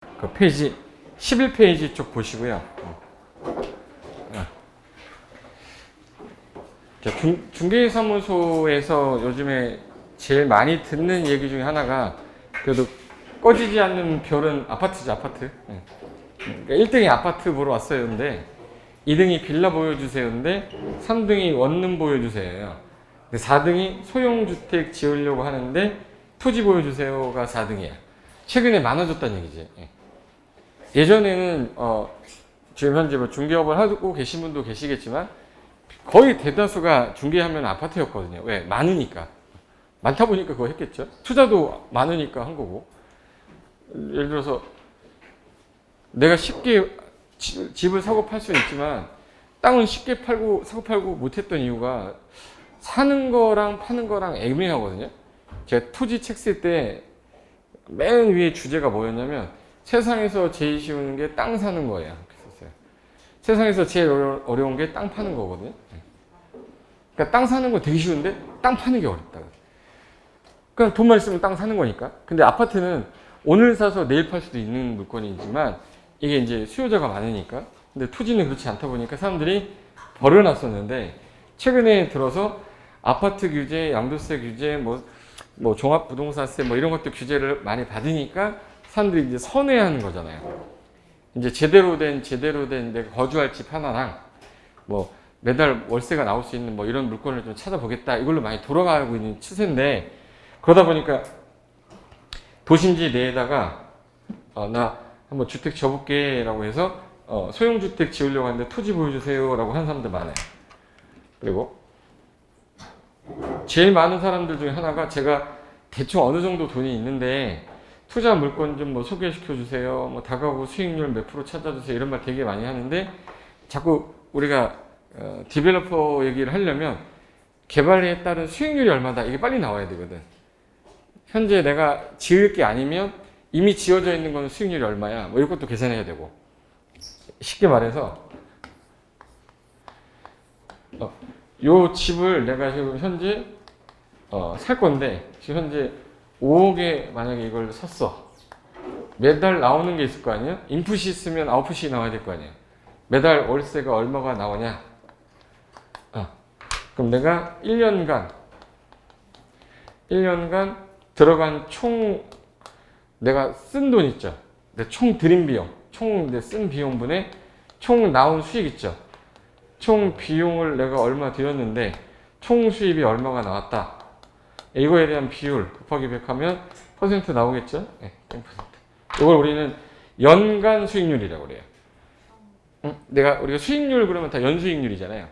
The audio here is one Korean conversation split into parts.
그 페이지 11페이지 쪽 보시고요. 자, 중개사무소에서 요즘에 제일 많이 듣는 얘기 중에 하나가 그래도 꺼지지 않는 별은 아파트죠, 아파트. 그러니까 1등이 아파트 보러 왔어요. 근데 2등이 빌라 보여주세요인데 3등이 원룸 보여주세요. 근데 4등이 소형주택 지으려고 하는데 토지 보여주세요가 4등이야. 최근에 많아졌다는 얘기지. 예전에는 지금 현재 뭐 중개업을 하고 계신 분도 계시겠지만 거의 대다수가 중개하면 아파트였거든요. 왜? 많으니까. 많다 보니까 그거 했겠죠. 투자도 많으니까 한 거고. 예를 들어서 내가 쉽게 집을 사고 팔 수는 있지만 땅은 쉽게 사고 팔고 못했던 이유가 사는 거랑 파는 거랑 애매하거든요. 제가 토지 책 쓸 때 맨 위에 주제가 뭐였냐면 세상에서 제일 쉬운 게 땅 사는 거예요. 그랬었어요. 세상에서 제일 어려운 게 땅 파는 거거든요. 그러니까 땅 사는 거 되게 쉬운데 땅 파는 게 어렵다. 그냥 돈만 있으면 땅 사는 거니까. 근데 아파트는 오늘 사서 내일 팔 수도 있는 물건이지만 이게 이제 수요자가 많으니까. 근데 토지는 그렇지 않다 보니까 사람들이 버려놨었는데 최근에 들어서 아파트 규제, 양도세 규제, 뭐 종합부동산세 뭐 이런 것도 규제를 많이 받으니까 사람들이 이제 선회하는 거잖아요. 이제 제대로 된 내가 거주할 집 하나랑 뭐 매달 월세가 나올 수 있는 뭐 이런 물건을 좀 찾아보겠다. 이걸로 많이 돌아가고 있는 추세인데 그러다 보니까 도심지 내에다가 나 한번 주택 줘볼게 라고 해서 소형주택 지으려고 하는데 토지 보여주세요 라고 하는 사람들 많아요. 그리고 제일 많은 사람들 중에 하나가 제가 대충 어느 정도 돈이 있는데 투자 물건 좀 뭐 소개시켜 주세요. 뭐 다가구 수익률 몇 프로 찾아주세요. 이런 말 되게 많이 하는데 자꾸 우리가 디벨로퍼 얘기를 하려면 개발에 따른 수익률이 얼마다 이게 빨리 나와야 되거든. 현재 내가 지을 게 아니면 이미 지어져 있는 건 수익률이 얼마야. 뭐 이것도 계산해야 되고. 쉽게 말해서 요 집을 내가 지금 현재 살 건데 지금 현재 5억에 만약에 이걸 샀어. 매달 나오는 게 있을 거 아니에요? 인풋이 있으면 아웃풋이 나와야 될 거 아니에요. 매달 월세가 얼마가 나오냐? 그럼 내가 1년간 들어간 총 내가 쓴 돈 있죠. 내 총 들인 비용, 총 내 쓴 비용분에 총 나온 수익 있죠. 총 비용을 내가 얼마 들였는데 총 수입이 얼마가 나왔다. 이거에 대한 비율 곱하기 100 하면 퍼센트 나오겠죠? 네, 0%. 이걸 우리는 연간 수익률이라고 그래요. 우리가 수익률 그러면 다 연수익률이잖아요.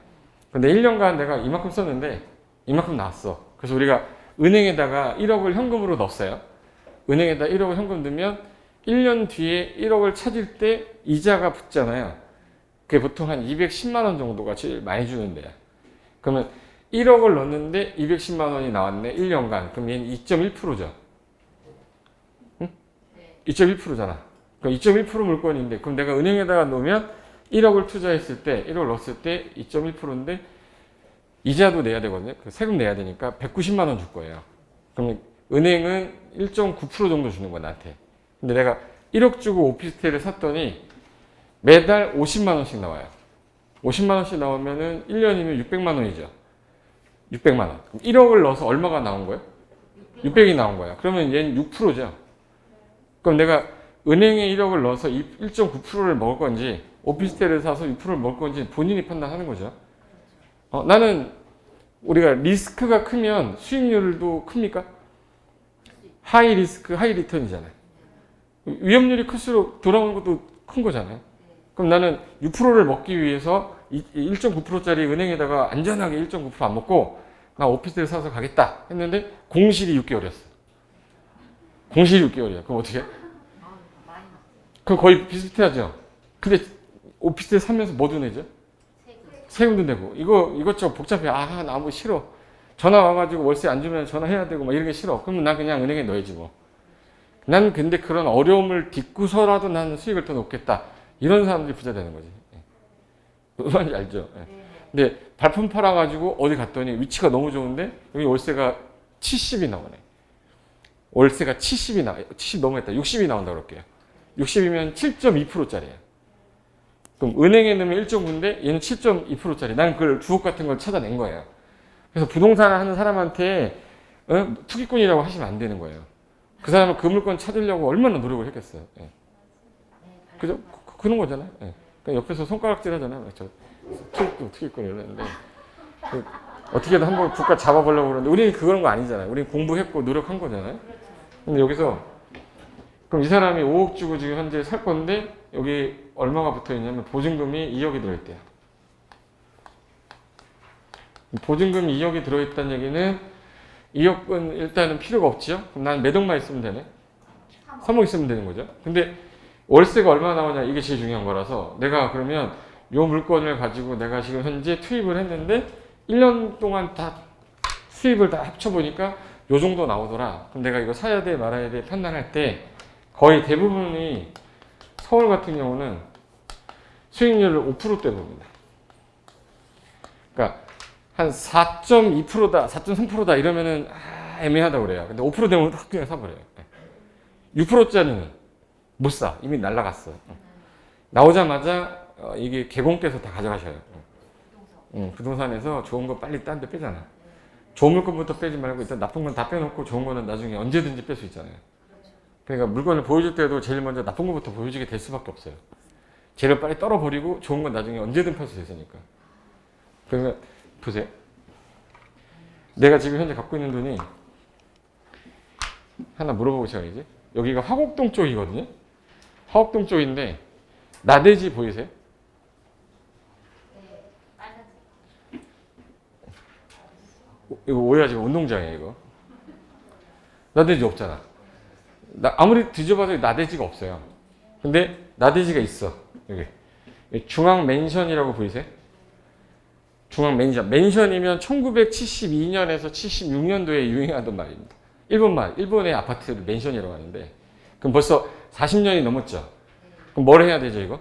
근데 1년간 내가 이만큼 썼는데 이만큼 나왔어. 그래서 우리가 은행에다가 1억을 현금으로 넣었어요. 은행에다 1억을 현금 넣으면 1년 뒤에 1억을 찾을 때 이자가 붙잖아요. 그게 보통 한 210만 원 정도가 제일 많이 주는데요. 그러면 1억을 넣었는데 210만 원이 나왔네. 1년간. 그럼 얘는 2.1%죠. 응? 2.1%잖아. 그럼 2.1% 물건인데 그럼 내가 은행에다가 놓으면 1억을 투자했을 때 1억을 넣었을 때 2.1%인데 이자도 내야 되거든요. 세금 내야 되니까 190만 원 줄 거예요. 그러면 은행은 1.9% 정도 주는 거야 나한테. 근데 내가 1억 주고 오피스텔을 샀더니 매달 50만 원씩 나와요. 50만 원씩 나오면은 1년이면 600만 원이죠. 600만 원. 그럼 1억을 넣어서 얼마가 나온 거예요? 600이 나온 거야. 그러면 얘는 6%죠. 그럼 내가 은행에 1억을 넣어서 1.9%를 먹을 건지 오피스텔을 사서 6%를 먹을 건지 본인이 판단하는 거죠. 나는 우리가 리스크가 크면 수익률도 큽니까? 하이 리스크, 하이 리턴이잖아요. 위험률이 클수록 돌아오는 것도 큰 거잖아요. 그럼 나는 6%를 먹기 위해서 1.9%짜리 은행에다가 안전하게 1.9%안 먹고 나 오피스텔 사서 가겠다 했는데 공실이 6개월이었어. 공실이 6개월이야. 그럼 어떻게 해? 그럼 거의 비슷하죠. 근데 오피스텔 사면서 뭐도 내죠? 세금도 내고. 이것저것 복잡해. 나 뭐 싫어. 전화 와가지고 월세 안 주면 전화해야 되고 막 이런 게 싫어. 그러면 난 그냥 은행에 넣어야지 뭐. 난 근데 그런 어려움을 딛고서라도 나는 수익을 더 놓겠다. 이런 사람들이 부자 되는 거지. 무슨 말인지 알죠? 근데 발품 팔아가지고 어디 갔더니 위치가 너무 좋은데 여기 월세가 70이 나오네. 월세가 70이 70 넘어갔다. 60이 나온다 그럴게요. 60이면 7.2%짜리야. 그럼 은행에 넣으면 1.9인데 얘는 7.2%짜리. 나는 그걸 주옥 같은 걸 찾아낸 거예요. 그래서 부동산 하는 사람한테 투기꾼이라고 하시면 안 되는 거예요. 그 사람은 그 물건 찾으려고 얼마나 노력을 했겠어요. 예. 그죠? 그런 거잖아요. 예. 그러니까 옆에서 손가락질 하잖아요. 저 투기꾼 이러는데 어떻게든 한번 국가 잡아보려고 그러는데 우리는 그런 거 아니잖아요. 우리는 공부했고 노력한 거잖아요. 근데 여기서 그럼 이 사람이 5억 주고 지금 현재 살 건데 여기 얼마가 붙어 있냐면 보증금이 2억이 들어있대요. 보증금이 2억이 들어있다는 얘기는 2억은 일단은 필요가 없지요. 그럼 난 매덕만 있으면 되네. 3억 있으면 되는 거죠. 근데 월세가 얼마 나오냐 이게 제일 중요한 거라서 내가 그러면 요 물건을 가지고 내가 지금 현재 투입을 했는데 1년 동안 다 수입을 다 합쳐보니까 요 정도 나오더라. 그럼 내가 이거 사야 돼 말아야 돼 판단할 때 거의 대부분이 서울 같은 경우는 수익률을 5%대 봅니다. 그러니까 한 4.2%다, 4.3%다 이러면은 애매하다고 그래요. 근데 5% 되면 확 그냥 사버려요. 6%짜리는 못 사. 이미 날라갔어. 나오자마자 이게 개공께서 다 가져가셔요. 부동산에서 좋은 거 빨리 딴 데 빼잖아. 좋은 물건부터 빼지 말고 일단 나쁜 건 다 빼놓고 좋은 거는 나중에 언제든지 뺄 수 있잖아요. 그러니까 물건을 보여줄 때도 제일 먼저 나쁜 것부터 보여주게 될 수밖에 없어요. 재료 빨리 떨어버리고 좋은 건 나중에 언제든 팔 수 있으니까. 그러면 보세요. 내가 지금 현재 갖고 있는 돈이 하나 물어보고 시작이지. 여기가 화곡동 쪽이거든요. 화곡동 쪽인데 나대지 보이세요? 이거 오해하지 마. 운동장이에요 이거. 나대지 없잖아. 아무리 뒤져봐도 나대지가 없어요. 근데 나대지가 있어. 여기 중앙 맨션이라고 보이세요? 중앙 맨션. 맨션이면 1972년에서 76년도에 유행하던 말입니다. 일본의 아파트를 맨션이라고 하는데 그럼 벌써 40년이 넘었죠. 그럼 뭘 해야 되죠 이거?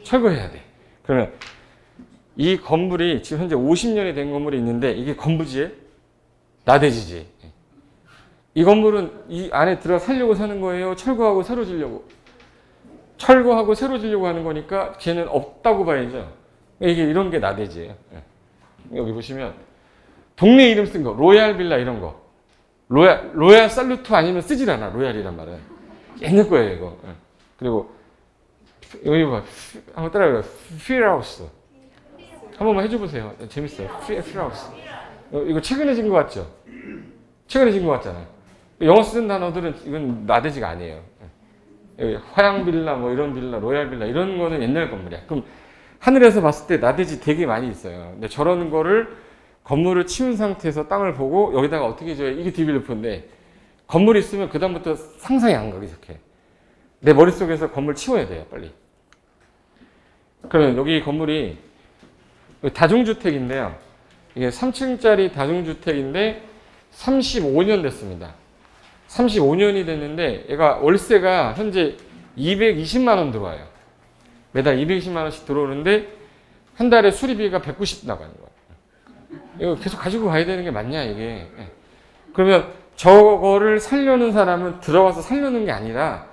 철거해야 돼. 그러면 이 건물이 지금 현재 50년이 된 건물이 있는데 이게 건부지에 나대지지. 이 건물은 이 안에 들어 살려고 사는 거예요? 철거하고 새로 지려고? 철거하고 새로 지려고 하는 거니까 걔는 없다고 봐야죠. 이게 이런 게 나대지예요. 여기 보시면 동네 이름 쓴 거, 로얄 빌라 이런 거. 로얄 살루트 아니면 쓰질 않아. 로얄이란 말은. 옛날 거예요 이거. 그리고 여기 봐. 한번 따라해봐요. 필하우스. 한 번만 해줘보세요. 재밌어요. 필하우스. 이거 최근에 진 거 같죠? 최근에 진 거 같잖아요. 영어 쓰는 단어들은 이건 나대지가 아니에요. 화양 빌라, 뭐 이런 빌라, 로얄 빌라 이런 거는 옛날 건물이야. 그럼 하늘에서 봤을 때 나대지 되게 많이 있어요. 근데 저런 거를 건물을 치운 상태에서 땅을 보고 여기다가 어떻게 줘야 이게 디벨로퍼인데 건물이 있으면 그 다음부터 상상이 안 가기 시작해. 내 머릿속에서 건물 치워야 돼요, 빨리. 그러면 여기 건물이 다중주택인데요. 이게 3층짜리 다중주택인데 35년 됐습니다. 35년이 됐는데 얘가 월세가 현재 220만 원 들어와요. 매달 220만 원씩 들어오는데 한 달에 수리비가 190 나가는 거예요. 이거 계속 가지고 가야 되는 게 맞냐 이게. 그러면 저거를 살려는 사람은 들어와서 살려는 게 아니라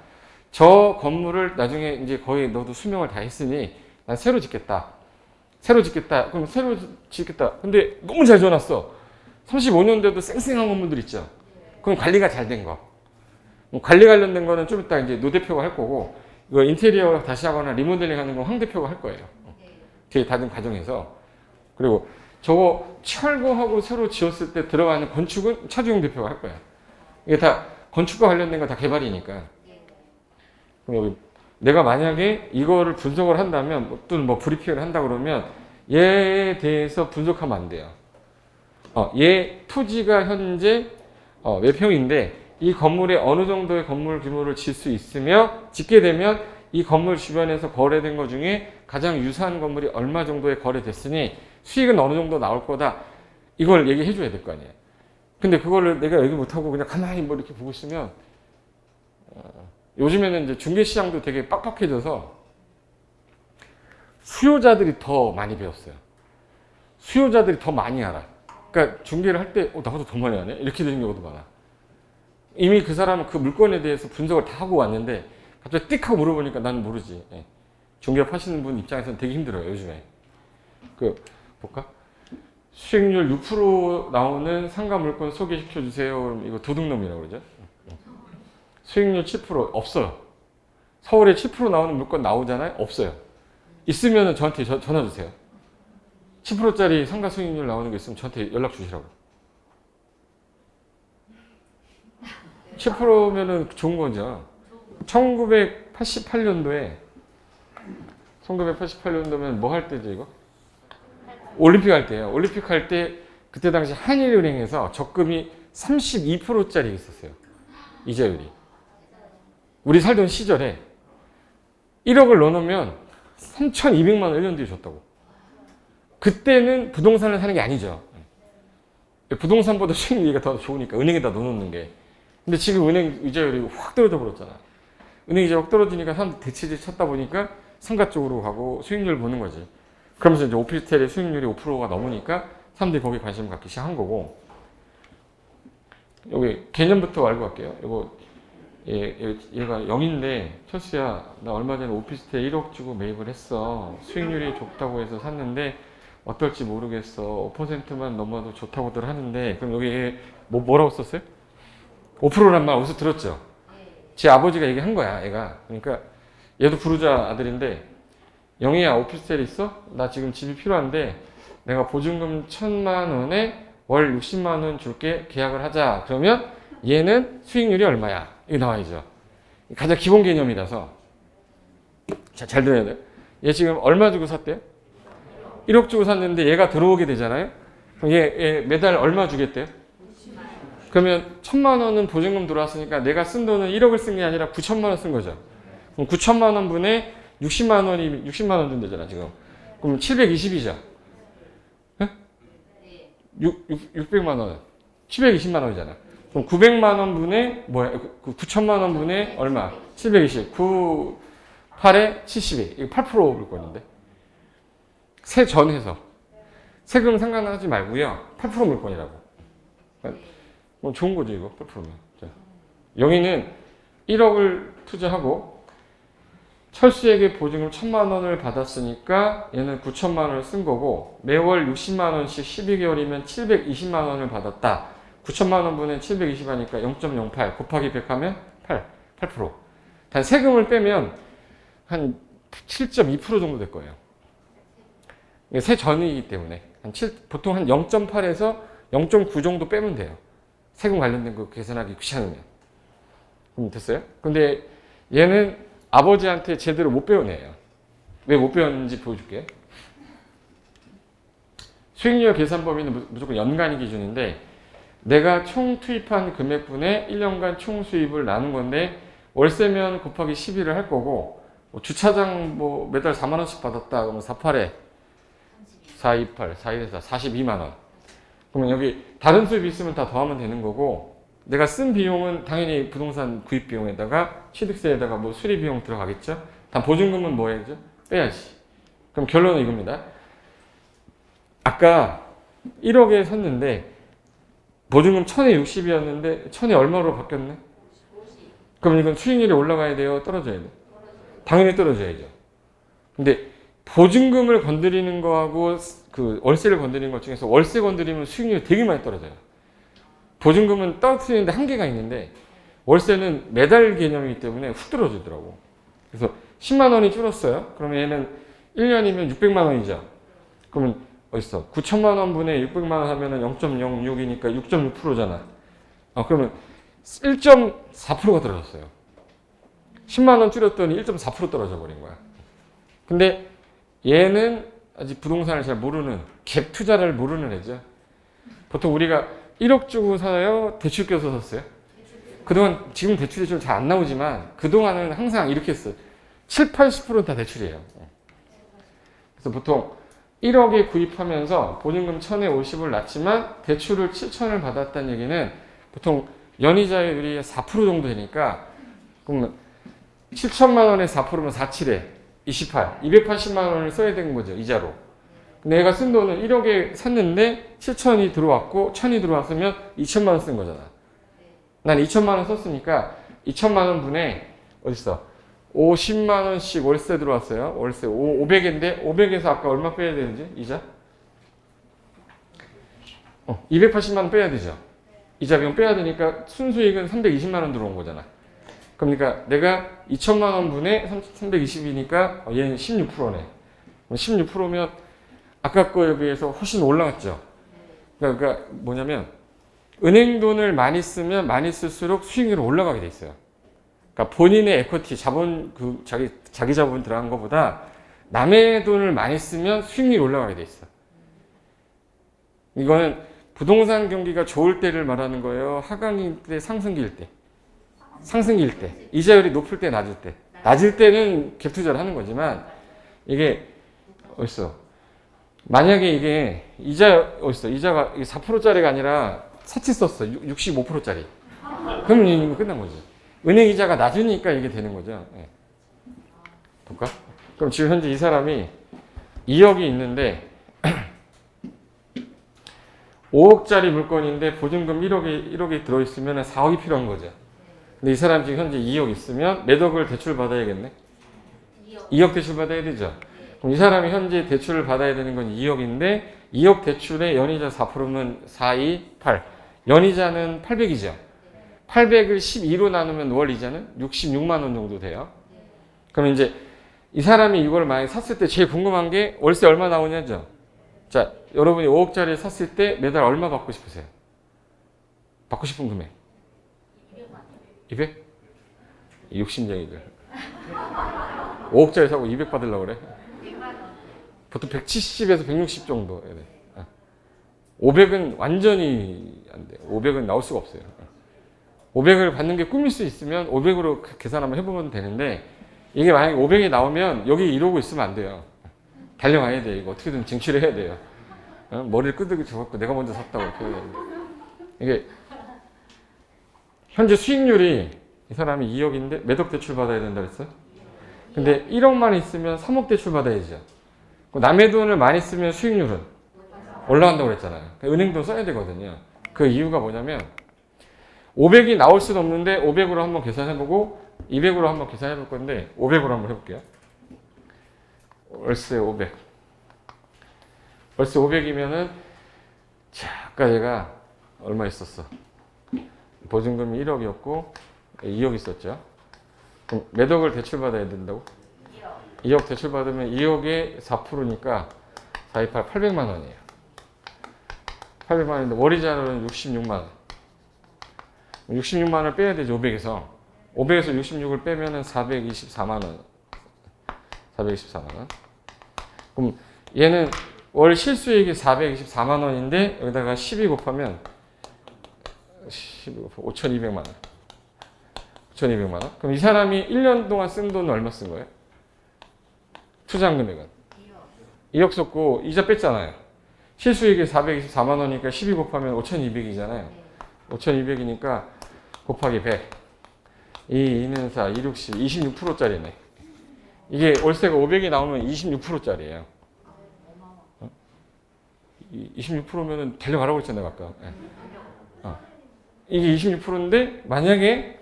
저 건물을 나중에 이제 거의 너도 수명을 다 했으니 난 새로 짓겠다. 그럼 새로 짓겠다. 근데 너무 잘 지어놨어. 35년대도 쌩쌩한 건물들 있죠. 그럼 관리가 잘 된 거. 관리 관련된 거는 좀 이따 이제 노 대표가 할 거고, 이거 인테리어 다시 하거나 리모델링 하는 건 황 대표가 할 거예요. 제 다른 과정에서. 그리고 저거 철거하고 새로 지었을 때 들어가는 건축은 차주용 대표가 할 거야. 이게 다 건축과 관련된 거 다 개발이니까. 그럼 여기 내가 만약에 이거를 분석을 한다면, 또는 뭐 브리핑을 한다 그러면 얘에 대해서 분석하면 안 돼요. 얘 토지가 현재 몇 평인데 이 건물에 어느 정도의 건물 규모를 질 수 있으며 짓게 되면 이 건물 주변에서 거래된 것 중에 가장 유사한 건물이 얼마 정도에 거래됐으니 수익은 어느 정도 나올 거다. 이걸 얘기해 줘야 될 거 아니에요. 근데 그거를 내가 얘기 못하고 그냥 가만히 뭐 이렇게 보고 있으면 요즘에는 이제 중개시장도 되게 빡빡해져서 수요자들이 더 많이 배웠어요. 수요자들이 더 많이 알아. 그러니까 중개를 할 때 나보다 더 많이 하네? 이렇게 되는 경우도 많아. 이미 그 사람은 그 물건에 대해서 분석을 다 하고 왔는데 갑자기 띡 하고 물어보니까 나는 모르지. 예. 중개업 하시는 분 입장에서는 되게 힘들어요, 요즘에. 볼까? 수익률 6% 나오는 상가 물건 소개시켜 주세요. 그럼 이거 도둑놈이라고 그러죠. 수익률 7% 없어요. 서울에 7% 나오는 물건 나오잖아요? 없어요. 있으면 저한테 전화 주세요. 10%짜리 상가 수익률 나오는 게 있으면 저한테 연락 주시라고. 10%면은 좋은 거죠. 1988년도면 뭐 할 때죠, 이거? 올림픽 할 때예요. 올림픽 할 때 그때 당시 한일은행에서 적금이 32%짜리 있었어요. 이자율이. 우리 살던 시절에 1억을 넣어놓으면 3,200만 원 1년 뒤에 줬다고. 그때는 부동산을 사는 게 아니죠. 부동산보다 수익률이 더 좋으니까 은행에다 넣어놓는 게. 근데 지금 은행 이자율이 확 떨어져 버렸잖아. 은행 이자 확 떨어지니까 사람들 대치질 찾다 보니까 상가 쪽으로 가고 수익률 보는 거지. 그러면서 이제 오피스텔의 수익률이 5%가 넘으니까 사람들이 거기에 관심을 갖기 시작한 거고. 여기 개념부터 알고 갈게요. 이거 얘가 0인데 철수야 나 얼마 전에 오피스텔 1억 주고 매입을 했어. 수익률이 좋다고 해서 샀는데 어떨지 모르겠어. 5%만 넘어도 좋다고들 하는데 그럼 여기 뭐라고 썼어요? 5%란 말 어디서 들었죠? 제 아버지가 얘기한 거야 얘가. 그러니까 얘도 부르자 아들인데 영희야 오피스텔 있어? 나 지금 집이 필요한데 내가 보증금 1,000만 원에 월 60만 원 줄게 계약을 하자. 그러면 얘는 수익률이 얼마야? 이게 나와야죠. 가장 기본 개념이라서 자, 잘 들어야 돼요. 얘 지금 얼마 주고 샀대요? 1억 주고 샀는데 얘가 들어오게 되잖아요. 그럼 얘 매달 얼마 주겠대요? 그러면 1,000만 원은 보증금 들어왔으니까 내가 쓴 돈은 1억을 쓴 게 아니라 9천만 원 쓴 거죠. 그럼 9천만 원 분에 60만 원이 60만 원 준대잖아 지금. 그럼 720이죠. 네? 600만 원, 720만 원이잖아. 그럼 900만 원 분에 뭐야? 9천만 원 분에 얼마? 720. 9, 8에 72. 이거 8% 물건인데. 세 전해서 세금 상관하지 말고요. 8% 물건이라고. 뭐 좋은 거죠 이거 8%면. 영희는 1억을 투자하고 철수에게 보증금 1,000만 원을 받았으니까 얘는 9천만 원을 쓴 거고 매월 60만 원씩 12개월이면 720만 원을 받았다. 9천만 원 분에 720 하니까 0.08 곱하기 100 하면 8%. 단 세금을 빼면 한 7.2% 정도 될 거예요. 세 전이기 때문에 보통 한 0.8에서 0.9 정도 빼면 돼요. 세금 관련된 거 계산하기 귀찮으면. 그럼 됐어요? 근데 얘는 아버지한테 제대로 못 배운 애예요. 왜 못 배웠는지 보여줄게요. 수익률 계산 범위는 무조건 연간이 기준인데 내가 총 투입한 금액분의 1년간 총 수입을 나눈 건데 월세면 곱하기 12를 할 거고 주차장 뭐 매달 4만 원씩 받았다 그러면 4,8에 428, 414, 42만 원. 그러면 여기 다른 수입이 있으면 다 더하면 되는 거고 내가 쓴 비용은 당연히 부동산 구입 비용에다가 취득세에다가 뭐 수리 비용 들어가겠죠. 단 보증금은 뭐 해야죠? 빼야지. 그럼 결론은 이겁니다. 아까 1억에 샀는데 보증금 1,000에 60이었는데 1,000에 얼마로 바뀌었네? 그럼 이건 수익률이 올라가야 돼요? 떨어져야 돼요? 당연히 떨어져야죠. 근데 보증금을 건드리는 거하고 그 월세를 건드리는 것 중에서 월세 건드리면 수익률이 되게 많이 떨어져요. 보증금은 떨어뜨리는데 한계가 있는데 월세는 매달 개념이기 때문에 훅 떨어지더라고. 그래서 10만 원이 줄었어요. 그러면 얘는 1년이면 600만 원이죠. 그러면 어딨어? 9천만 원 분에 600만 원 하면은 0.06이니까 6.6%잖아. 그러면 1.4%가 떨어졌어요. 10만 원 줄였더니 1.4% 떨어져 버린 거야. 근데 얘는 아직 부동산을 잘 모르는, 갭 투자를 모르는 애죠. 보통 우리가 1억 주고 사요? 대출 껴서 샀어요? 그동안, 지금 대출이 좀 잘 안 나오지만, 그동안은 항상 이렇게 했어요. 7, 80%는 다 대출이에요. 그래서 보통 1억에 구입하면서 보증금 1,000에 50을 놨지만, 대출을 7,000을 받았다는 얘기는 보통 연이자율이 4% 정도 되니까, 그러면 7천만 원에 4%면 4, 7에 28, 280만 원을 써야 되는 거죠, 이자로. 내가 쓴 돈은 1억에 샀는데 7천이 들어왔고 1,000이 들어왔으면 2천만 원 쓴 거잖아. 난 2천만 원 썼으니까 2천만 원 분에 어딨어? 50만 원씩 월세 들어왔어요. 월세 500인데 500에서 아까 얼마 빼야 되는지 이자? 280만 원 빼야 되죠. 이자 비용 빼야 되니까 순수익은 320만 원 들어온 거잖아. 그러니까 내가 2천만 원 분의 320이니까 얘는 16%네. 16%면 아까 거에 비해서 훨씬 올라갔죠. 그러니까 뭐냐면 은행 돈을 많이 쓰면 많이 쓸수록 수익률이 올라가게 돼 있어요. 그러니까 본인의 에쿼티 자본 자기 자본 들어간 것보다 남의 돈을 많이 쓰면 수익률이 올라가게 돼 있어. 이거는 부동산 경기가 좋을 때를 말하는 거예요. 하강일 때, 상승기일 때. 상승기일 때. 이자율이 높을 때, 낮을 때. 낮을 때는 갭 투자를 하는 거지만 이게 어딨어? 만약에 이게 이자가 4%짜리가 아니라 사치 썼어. 65%짜리. 그럼 이거 끝난 거죠. 은행 이자가 낮으니까 이게 되는 거죠. 네. 볼까? 그럼 지금 현재 이 사람이 2억이 있는데 5억짜리 물건인데 보증금 1억이 들어있으면 4억이 필요한 거죠. 근데 이 사람 지금 현재 2억 있으면 몇 억을 대출 받아야겠네? 2억 대출 받아야 되죠. 그럼 이 사람이 현재 대출을 받아야 되는 건 2억인데 2억 대출에 연이자 4%면 4, 2, 8. 연이자는 800이죠. 800을 12로 나누면 월 이자는 66만 원 정도 돼요. 그럼 이제 이 사람이 이걸 만약에 샀을 때 제일 궁금한 게 월세 얼마 나오냐죠. 자, 여러분이 5억짜리 샀을 때 매달 얼마 받고 싶으세요? 받고 싶은 금액? 200? 욕심쟁이들. 5억짜리 사고 200 받으려고 그래? 보통 170에서 160 정도. 500은 완전히 안 돼. 500은 나올 수가 없어요. 500을 받는 게 꿈일 수 있으면 500으로 계산 한번 해보면 되는데 이게 만약에 500이 나오면 여기 이러고 있으면 안 돼요. 달려가야 돼. 이거 어떻게든 쟁취를 해야 돼요. 머리를 끄덕이 줘갖고 내가 먼저 샀다고 이렇게 해야 되는데. 이게 현재 수익률이 이 사람이 2억인데 몇 억 대출 받아야 된다 그랬어요? 근데 1억만 있으면 3억 대출 받아야죠. 남의 돈을 많이 쓰면 수익률은 올라간다고 그랬잖아요. 은행 돈 써야 되거든요. 그 이유가 뭐냐면 500이 나올 수는 없는데 500으로 한번 계산해보고 200으로 한번 계산해볼 건데 500으로 한번 해볼게요. 월세 500. 월세 500이면은 자, 아까 얘가 얼마 있었어? 보증금이 1억이었고 2억 있었죠. 그럼 몇 억을 대출받아야 된다고? 2억 대출받으면 2억에 4%니까 428, 800만 원이에요. 800만 원인데 월이자는 66만 원. 66만 원을 빼야 되죠. 500에서 66을 빼면은 424만 원. 424만 원. 그럼 얘는 월 실수익이 424만 원인데 여기다가 12 곱하면 5,200만 원. 5,200만 원. 그럼 이 사람이 1년 동안 쓴 돈은 얼마 쓴 거예요? 투자한 금액은? 2억 썼고 이자 뺐잖아요. 실수익이 424만 원이니까 12 곱하면 5,200이잖아요. 5,200이니까 곱하기 100. 2는 4, 2, 60, 26%짜리네. 이게 월세가 500이 나오면 26%짜리예요. 26%면은 달려가라고 했잖아요, 아까. 이게 26%인데 만약에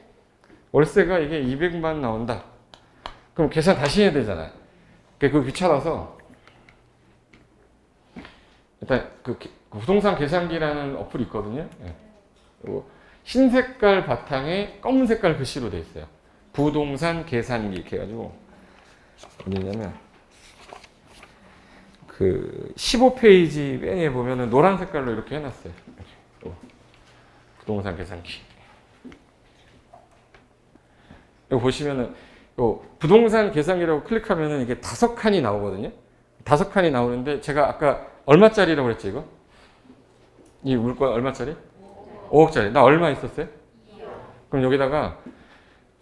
월세가 이게 200만 나온다. 그럼 계산 다시 해야 되잖아요. 그거 귀찮아서 일단 그 부동산 계산기라는 어플이 있거든요. 흰 색깔 바탕에 검은 색깔 글씨로 돼 있어요. 부동산 계산기 이렇게 해가지고 어디냐면 그 15페이지 맨에 보면은 노란 색깔로 이렇게 해놨어요. 부동산 계산기. 여기 보시면은 부동산 계산기라고 클릭하면은 이게 5칸이 나오거든요. 5칸이 나오는데 제가 아까 얼마짜리라고 그랬지 이거? 이 물건 얼마짜리? 5억짜리. 나 얼마 있었어요? 2억. 그럼 여기다가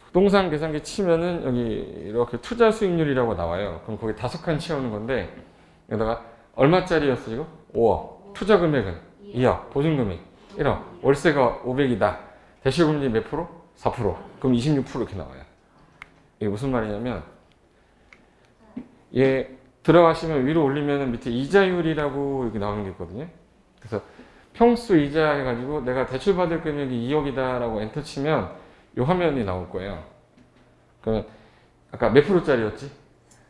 부동산 계산기 치면은 여기 이렇게 투자 수익률이라고 나와요. 그럼 거기 5칸 채우는 건데 여기다가 얼마짜리였어 이거? 5억. 투자 금액은 2억. 보증금이 1억. 월세가 500이다. 대출금리 몇 프로? 4%. 그럼 26% 이렇게 나와요. 이게 무슨 말이냐면 얘 들어가시면 위로 올리면 밑에 이자율이라고 이렇게 나오는 게 있거든요. 그래서 평수 이자 해가지고 내가 대출받을 금액이 2억이다라고 엔터 치면 이 화면이 나올 거예요. 그러면 아까 몇 프로짜리였지?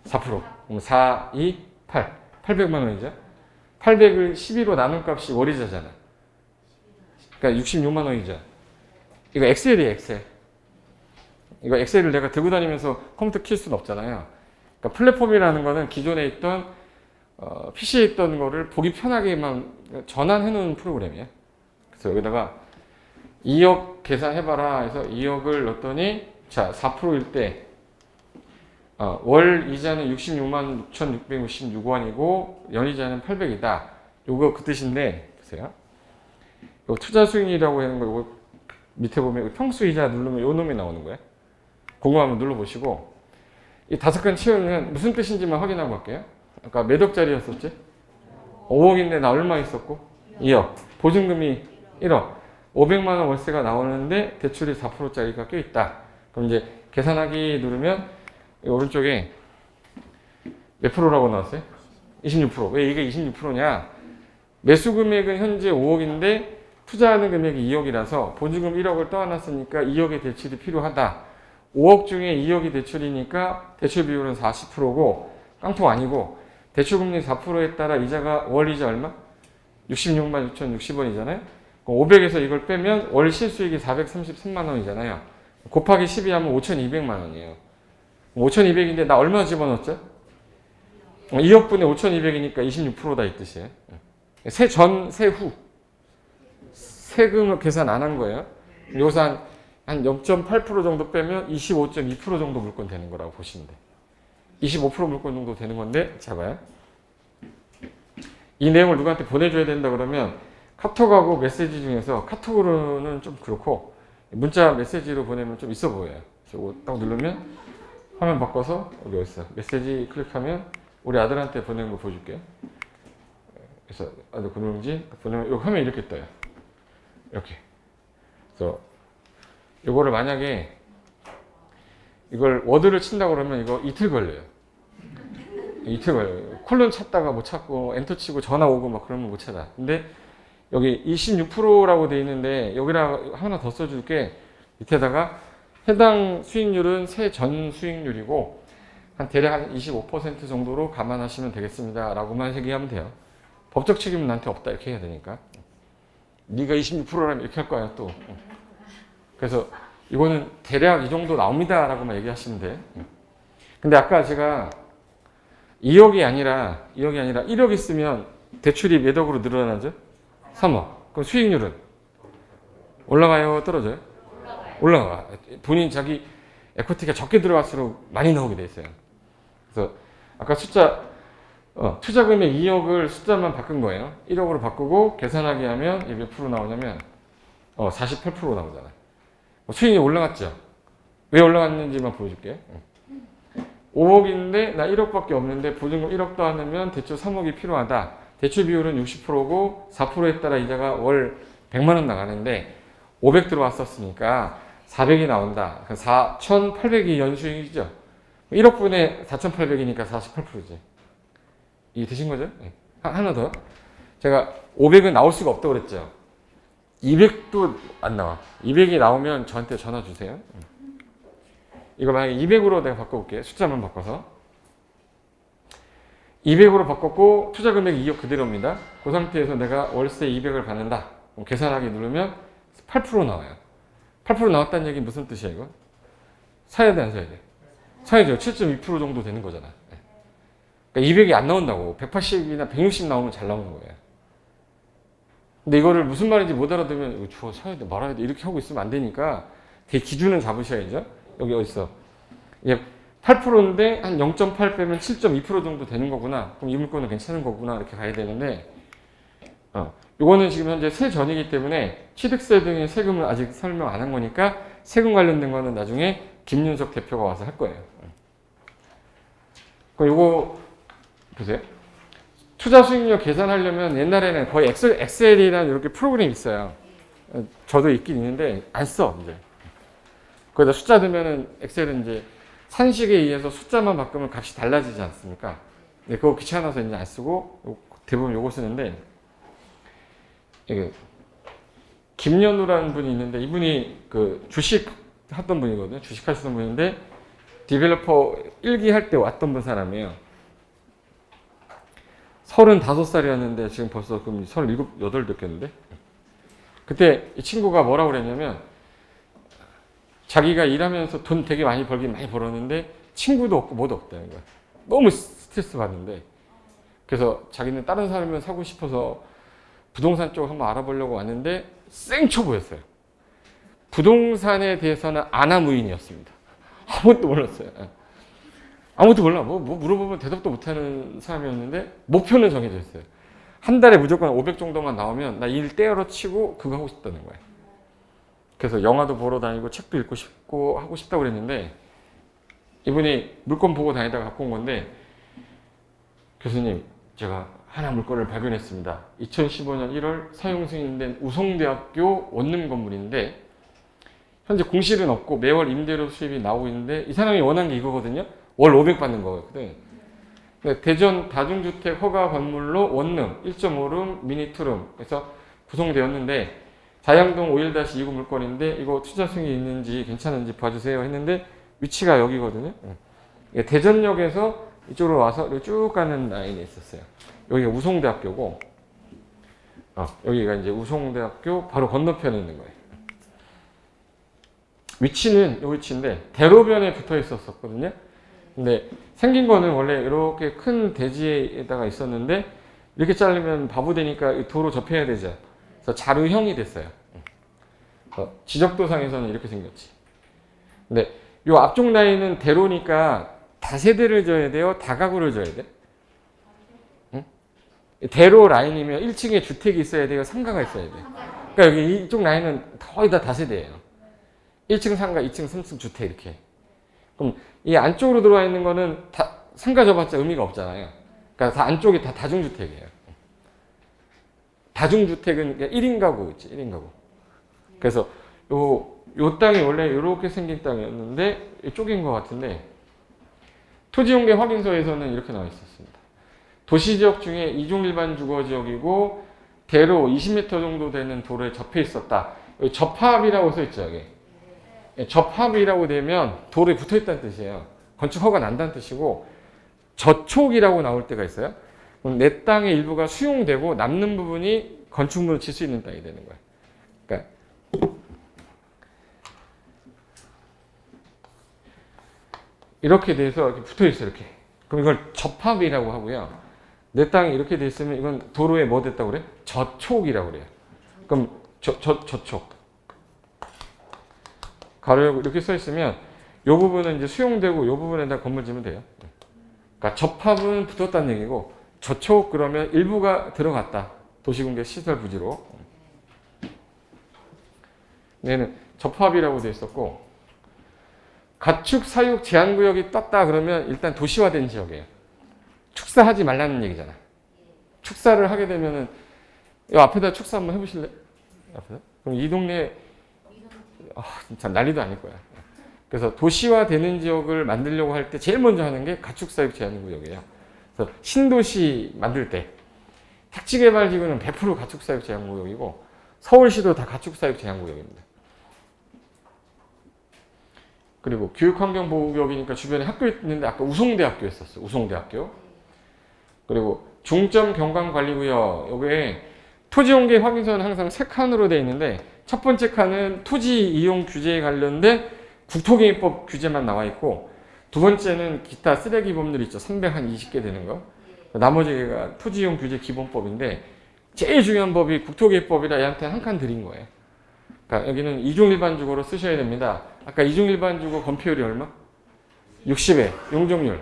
4%. 그럼 4, 2, 8. 800만 원이죠? 800을 12로 나눈 값이 월이자잖아. 그러니까 66만 원이죠. 이거 엑셀이에요, 엑셀. 이거 엑셀을 내가 들고 다니면서 컴퓨터 킬 수는 없잖아요. 그러니까 플랫폼이라는 거는 기존에 있던 PC에 있던 거를 보기 편하게만 전환해 놓은 프로그램이에요. 그래서 여기다가 2억 계산해봐라 해서 2억을 넣었더니 자 4%일 때 월 이자는 66만 6,666원이고 연이자는 800이다. 요거 그 뜻인데 보세요. 요 투자 수익률이라고 하는 거 요거 밑에 보면 평수 이자 누르면 요 놈이 나오는 거예요. 궁금하면 눌러보시고 이 5칸 치우면 무슨 뜻인지만 확인하고 갈게요. 아까 몇 억짜리였었지? 5억인데 나 얼마 있었고? 2억. 보증금이 1억. 500만 원 월세가 나오는데 대출이 4%짜리가 껴있다. 그럼 이제 계산하기 누르면 오른쪽에 몇 프로라고 나왔어요? 26%. 왜 이게 26%냐? 매수 금액은 현재 5억인데 투자하는 금액이 2억이라서 보증금 1억을 떠안았으니까 2억의 대출이 필요하다. 5억 중에 2억이 대출이니까 대출 비율은 40%고 깡통 아니고 대출금리 4%에 따라 이자가 월이자 얼마? 66만 6,060원이잖아요. 500에서 이걸 빼면 월 실수익이 433만 원이잖아요. 곱하기 12 하면 5,200만 원이에요. 5,200인데 나 얼마 집어넣었죠? 2억분의 5,200이니까 26%다 이 뜻이에요. 세 전, 세 후. 세금을 계산 안 한 거예요. 여기서 한 0.8% 정도 빼면 25.2% 정도 물건 되는 거라고 보시면 돼요. 25% 물건 정도 되는 건데, 자 봐요. 이 내용을 누구한테 보내줘야 된다 그러면 카톡하고 메시지 중에서 카톡으로는 좀 그렇고 문자 메시지로 보내면 좀 있어 보여요. 그래서 딱 누르면 화면 바꿔서 여기 있어. 메시지 클릭하면 우리 아들한테 보내는 거 보여줄게요. 그래서 아들 금융지 보내면 여기 화면 이렇게 떠요. 이렇게. 그래서 이거를 만약에 이걸 워드를 친다고 그러면 이거 이틀 걸려요. 이틀 걸려요. 콜론 찾다가 못 찾고 엔터 치고 전화 오고 막 그러면 못 찾아. 근데 여기 26%라고 돼 있는데 여기다 하나 더 써줄게. 밑에다가 해당 수익률은 세 전 수익률이고 한 대략 한 25% 정도로 감안하시면 되겠습니다. 라고만 얘기하면 돼요. 법적 책임은 나한테 없다 이렇게 해야 되니까. 네가 26%라면 이렇게 할 거야 또. 그래서 이거는 대략 이 정도 나옵니다. 라고만 얘기하시면 돼. 근데 아까 제가 2억이 아니라 1억 있으면 대출이 몇 억으로 늘어나죠? 3억. 그럼 수익률은? 올라가요? 떨어져요? 올라가. 본인 자기 에코티가 적게 들어갈수록 많이 나오게 돼 있어요. 그래서 아까 숫자 투자 금액 2억을 숫자만 바꾼 거예요. 1억으로 바꾸고 계산하게 하면 이게 몇 프로 나오냐면 48% 나오잖아요. 수익이 올라갔죠? 왜 올라갔는지만 보여줄게요. 5억인데 나 1억밖에 없는데 보증금 1억 더하면 대출 3억이 필요하다. 대출 비율은 60%고 4%에 따라 이자가 월 100만 원 나가는데 500 들어왔었으니까 400이 나온다. 4,800이 연수익이죠. 1억분의 4,800이니까 48%지. 이게 되신 거죠? 네. 하나 더. 제가 500은 나올 수가 없다고 그랬죠. 200도 안 나와. 200이 나오면 저한테 전화 주세요. 이거 만약에 200으로 내가 바꿔볼게요. 숫자만 바꿔서. 200으로 바꿨고 투자 금액이 2억 그대로입니다. 그 상태에서 내가 월세 200을 받는다. 그럼 계산하기 누르면 8% 나와요. 8% 나왔다는 얘기는 무슨 뜻이야 이거? 사야 돼 안 사야 돼? 사야죠. 7.2% 정도 되는 거잖아. 그러니까 200이 안 나온다고. 180이나 160 나오면 잘 나오는 거예요. 근데 이거를 무슨 말인지 못 알아들으면 이거 주워 사야 돼 말아야 돼 이렇게 하고 있으면 안 되니까 되게 기준을 잡으셔야죠. 여기 어딨어? 이게 8%인데 한 0.8 빼면 7.2% 정도 되는 거구나. 그럼 이 물건은 괜찮은 거구나. 이렇게 가야 되는데 이거는 지금 현재 세전이기 때문에 취득세 등의 세금을 아직 설명 안 한 거니까 세금 관련된 거는 나중에 김윤석 대표가 와서 할 거예요. 그럼 이거 보세요. 투자 수익률 계산하려면 옛날에는 거의 엑셀이라는 이렇게 프로그램이 있어요. 저도 있긴 있는데 안 써 이제. 거기다 숫자 넣으면은 엑셀은 이제 산식에 의해서 숫자만 바꾸면 값이 달라지지 않습니까? 네, 그거 귀찮아서 이제 안 쓰고 대부분 요거 쓰는데 이게 김연우라는 분이 있는데 이분이 그 주식 하던 분이거든요. 주식 하시던 분인데 디벨로퍼 1기 할 때 왔던 분 사람이에요. 35살이었는데 지금 벌써 그럼 37, 8 됐겠는데? 그때 이 친구가 뭐라고 그랬냐면 자기가 일하면서 돈 되게 많이 벌긴 많이 벌었는데 친구도 없고 뭐도 없다는 거야. 너무 스트레스 받는데. 그래서 자기는 다른 사람을 사고 싶어서 부동산 쪽을 한번 알아보려고 왔는데 생초보였어요. 부동산에 대해서는 아나무인이었습니다. 아무것도 몰랐어요. 아무것도 몰라. 뭐 물어보면 대답도 못하는 사람이었는데 목표는 정해져 있어요. 한 달에 무조건 500 정도만 나오면 나 일 떼어러 치고 그거 하고 싶다는 거예요. 그래서 영화도 보러 다니고 책도 읽고 싶고 하고 싶다고 그랬는데 이분이 물건 보고 다니다가 갖고 온 건데 교수님 제가 하나 물건을 발견했습니다. 2015년 1월 사용 승인된 우송대학교 원룸 건물인데 현재 공실은 없고 매월 임대료 수입이 나오고 있는데 이 사람이 원하는 게 이거거든요. 월 500 받는 거거든. 대전 다중주택 허가 건물로 원룸 1.5룸 미니 투룸 그래서 구성되었는데 자양동 51-2구 물건인데 이거 투자 승인이 있는지 괜찮은지 봐주세요 했는데 위치가 여기거든요. 대전역에서 이쪽으로 와서 쭉 가는 라인이 있었어요. 여기가 우송대학교고 여기가 이제 우송대학교 바로 건너편에 있는 거예요. 위치는 이 위치인데 대로변에 붙어 있었거든요. 근데 생긴 거는 원래 이렇게 큰 대지에다가 있었는데 이렇게 자르면 바보 되니까 도로 접해야 되죠. 그래서 자루형이 됐어요. 지적도상에서는 이렇게 생겼지. 근데 이 앞쪽 라인은 대로니까 다세대를 져야 돼요? 다가구를 져야 돼? 응? 대로 라인이면 1층에 주택이 있어야 돼요? 상가가 있어야 돼? 그러니까 여기 이쪽 라인은 거의 다 다세대예요. 1층 상가, 2층, 3층 주택 이렇게. 그럼 이 안쪽으로 들어와 있는 거는 다 상가 져봤자 의미가 없잖아요. 그러니까 다 안쪽이 다 다중주택이에요. 다중주택은 1인 가구 있지, 1인 가구. 그래서 요 땅이 원래 이렇게 생긴 땅이었는데 쪼갠 것 같은데 토지용계 확인서에서는 이렇게 나와 있었습니다. 도시지역 중에 이종 일반 주거지역이고 대로 20m 정도 되는 도로에 접해 있었다. 여기 접합이라고 써 있죠, 여기. 접합이라고 되면 도로에 붙어 있다는 뜻이에요. 건축 허가 난다는 뜻이고 저촉이라고 나올 때가 있어요. 그럼 내 땅의 일부가 수용되고 남는 부분이 건축물을 칠 수 있는 땅이 되는 거예요. 그러니까 이렇게 돼서 이렇게 붙어 있어요, 이렇게. 그럼 이걸 접합이라고 하고요. 내 땅이 이렇게 돼 있으면 이건 도로에 뭐 됐다고 그래? 저촉이라고 그래요. 그럼 저촉. 가로 열고 이렇게 써 있으면 이 부분은 이제 수용되고 이 부분에다 건물 지면 돼요. 그러니까 접합은 붙었다는 얘기고 저촉 그러면 일부가 들어갔다. 도시공개 시설 부지로. 얘는 접합이라고 되어 있었고 가축 사육 제한구역이 떴다 그러면 일단 도시화된 지역이에요. 축사하지 말라는 얘기잖아. 축사를 하게 되면은 이 앞에다 축사 한번 해보실래? 앞에다? 그럼 이 동네 진짜 난리도 아닐 거야. 그래서 도시화되는 지역을 만들려고 할 때 제일 먼저 하는 게 가축사육 제한구역이에요. 그래서 신도시 만들 때 택지개발지구는 100% 가축사육 제한구역이고 서울시도 다 가축사육 제한구역입니다. 그리고 교육환경보호구역이니까 주변에 학교 있는데 아까 우송대학교 있었어요. 우송대학교. 그리고 중점 경관관리구역 여기에 토지용계 확인서는 항상 3칸으로 되어 있는데 첫 번째 칸은 토지 이용 규제에 관련된 국토개입법 규제만 나와 있고 두 번째는 기타 쓰레기 법률 있죠. 320개 되는 거. 나머지가 토지 이용 규제 기본법인데 제일 중요한 법이 국토개입법이라 얘한테 한 칸 드린 거예요. 그러니까 여기는 이중일반주거로 쓰셔야 됩니다. 아까 이중일반주거 건폐율이 얼마? 60에 용적률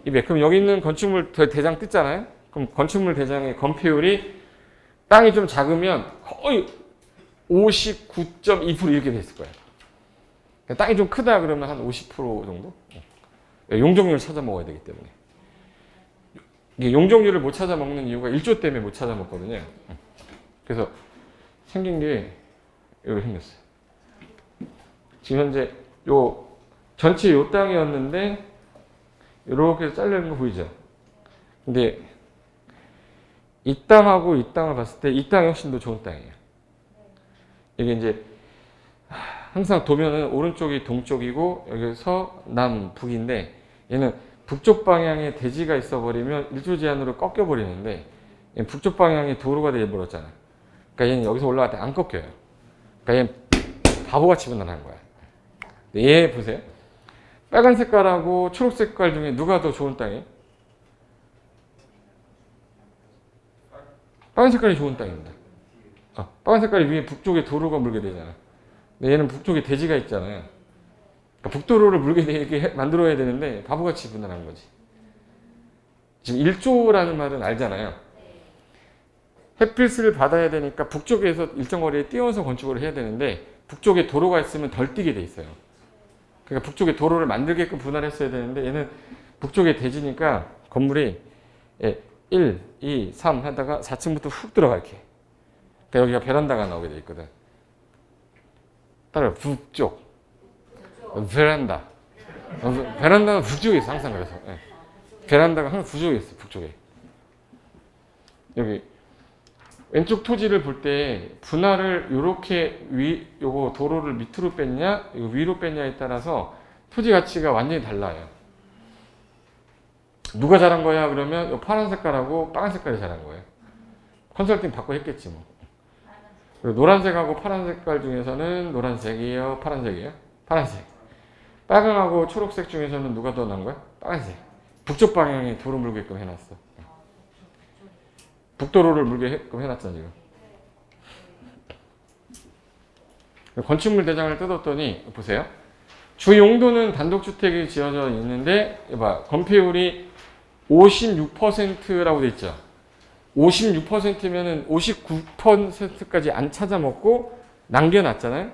200. 그럼 여기 있는 건축물 대장 뜯잖아요. 그럼 건축물 대장의 건폐율이 땅이 좀 작으면 거의 59.2% 이렇게 됐을 거예요. 땅이 좀 크다 그러면 한 50% 정도? 용적률을 찾아 먹어야 되기 때문에. 이게 용적률을 못 찾아 먹는 이유가 1조 때문에 못 찾아 먹거든요. 그래서 생긴 게 이렇게 생겼어요. 지금 현재 요 전체 요 땅이었는데 이렇게 잘리는 거 보이죠? 근데 이 땅하고 이 땅을 봤을 때 이 땅이 훨씬 더 좋은 땅이에요. 이게 이제 항상 도면은 오른쪽이 동쪽이고 여기서 남북인데 얘는 북쪽 방향에 대지가 있어 버리면 일조 제한으로 꺾여 버리는데 얘는 북쪽 방향에 도로가 돼 버렸잖아. 그러니까 얘는 여기서 올라갈 때 안 꺾여요. 그러니까 얘는 바보같이 분단하는 거야. 얘 보세요. 빨간 색깔하고 초록 색깔 중에 누가 더 좋은 땅이에요? 빨간 색깔이 좋은 땅입니다. 빨간 색깔이 위에 북쪽에 도로가 물게 되잖아. 근데 얘는 북쪽에 대지가 있잖아요. 그러니까 북도로를 물게 되게 만들어야 되는데 바보같이 분단한 거지. 지금 1조라는 말은 알잖아요. 햇빛을 받아야 되니까 북쪽에서 일정 거리에 띄워서 건축을 해야 되는데 북쪽에 도로가 있으면 덜 띄게 돼 있어요. 그러니까 북쪽에 도로를 만들게끔 분할했어야 되는데 얘는 북쪽에 대지니까 건물이 1, 2, 3 하다가 4층부터 훅 들어가 이렇게. 그러니까 여기가 베란다가 나오게 돼 있거든. 따라 북쪽 베란다. 베란다는 북쪽에 있어 항상. 그래서 베란다가 항상 북쪽에 있어. 북쪽에. 여기 왼쪽 토지를 볼 때 분할을 이렇게 요거 도로를 밑으로 뺐냐 이거 위로 뺐냐에 따라서 토지 가치가 완전히 달라요. 누가 잘한 거야 그러면 요 파란 색깔하고 빨간 색깔이 잘한 거예요. 컨설팅 받고 했겠지 뭐. 그리고 노란색하고 파란 색깔 중에서는 노란색이에요, 파란색이에요? 파란색. 빨강하고 초록색 중에서는 누가 더 나은 거야? 빨간색. 북쪽 방향에 도로 물게끔 해놨어. 북도로를 물게끔 해놨잖아 지금. 건축물 대장을 뜯었더니 보세요. 주 용도는 단독주택이 지어져 있는데 봐, 건폐율이 56%라고 돼 있죠. 56%면은 59%까지 안 찾아먹고 남겨놨잖아요.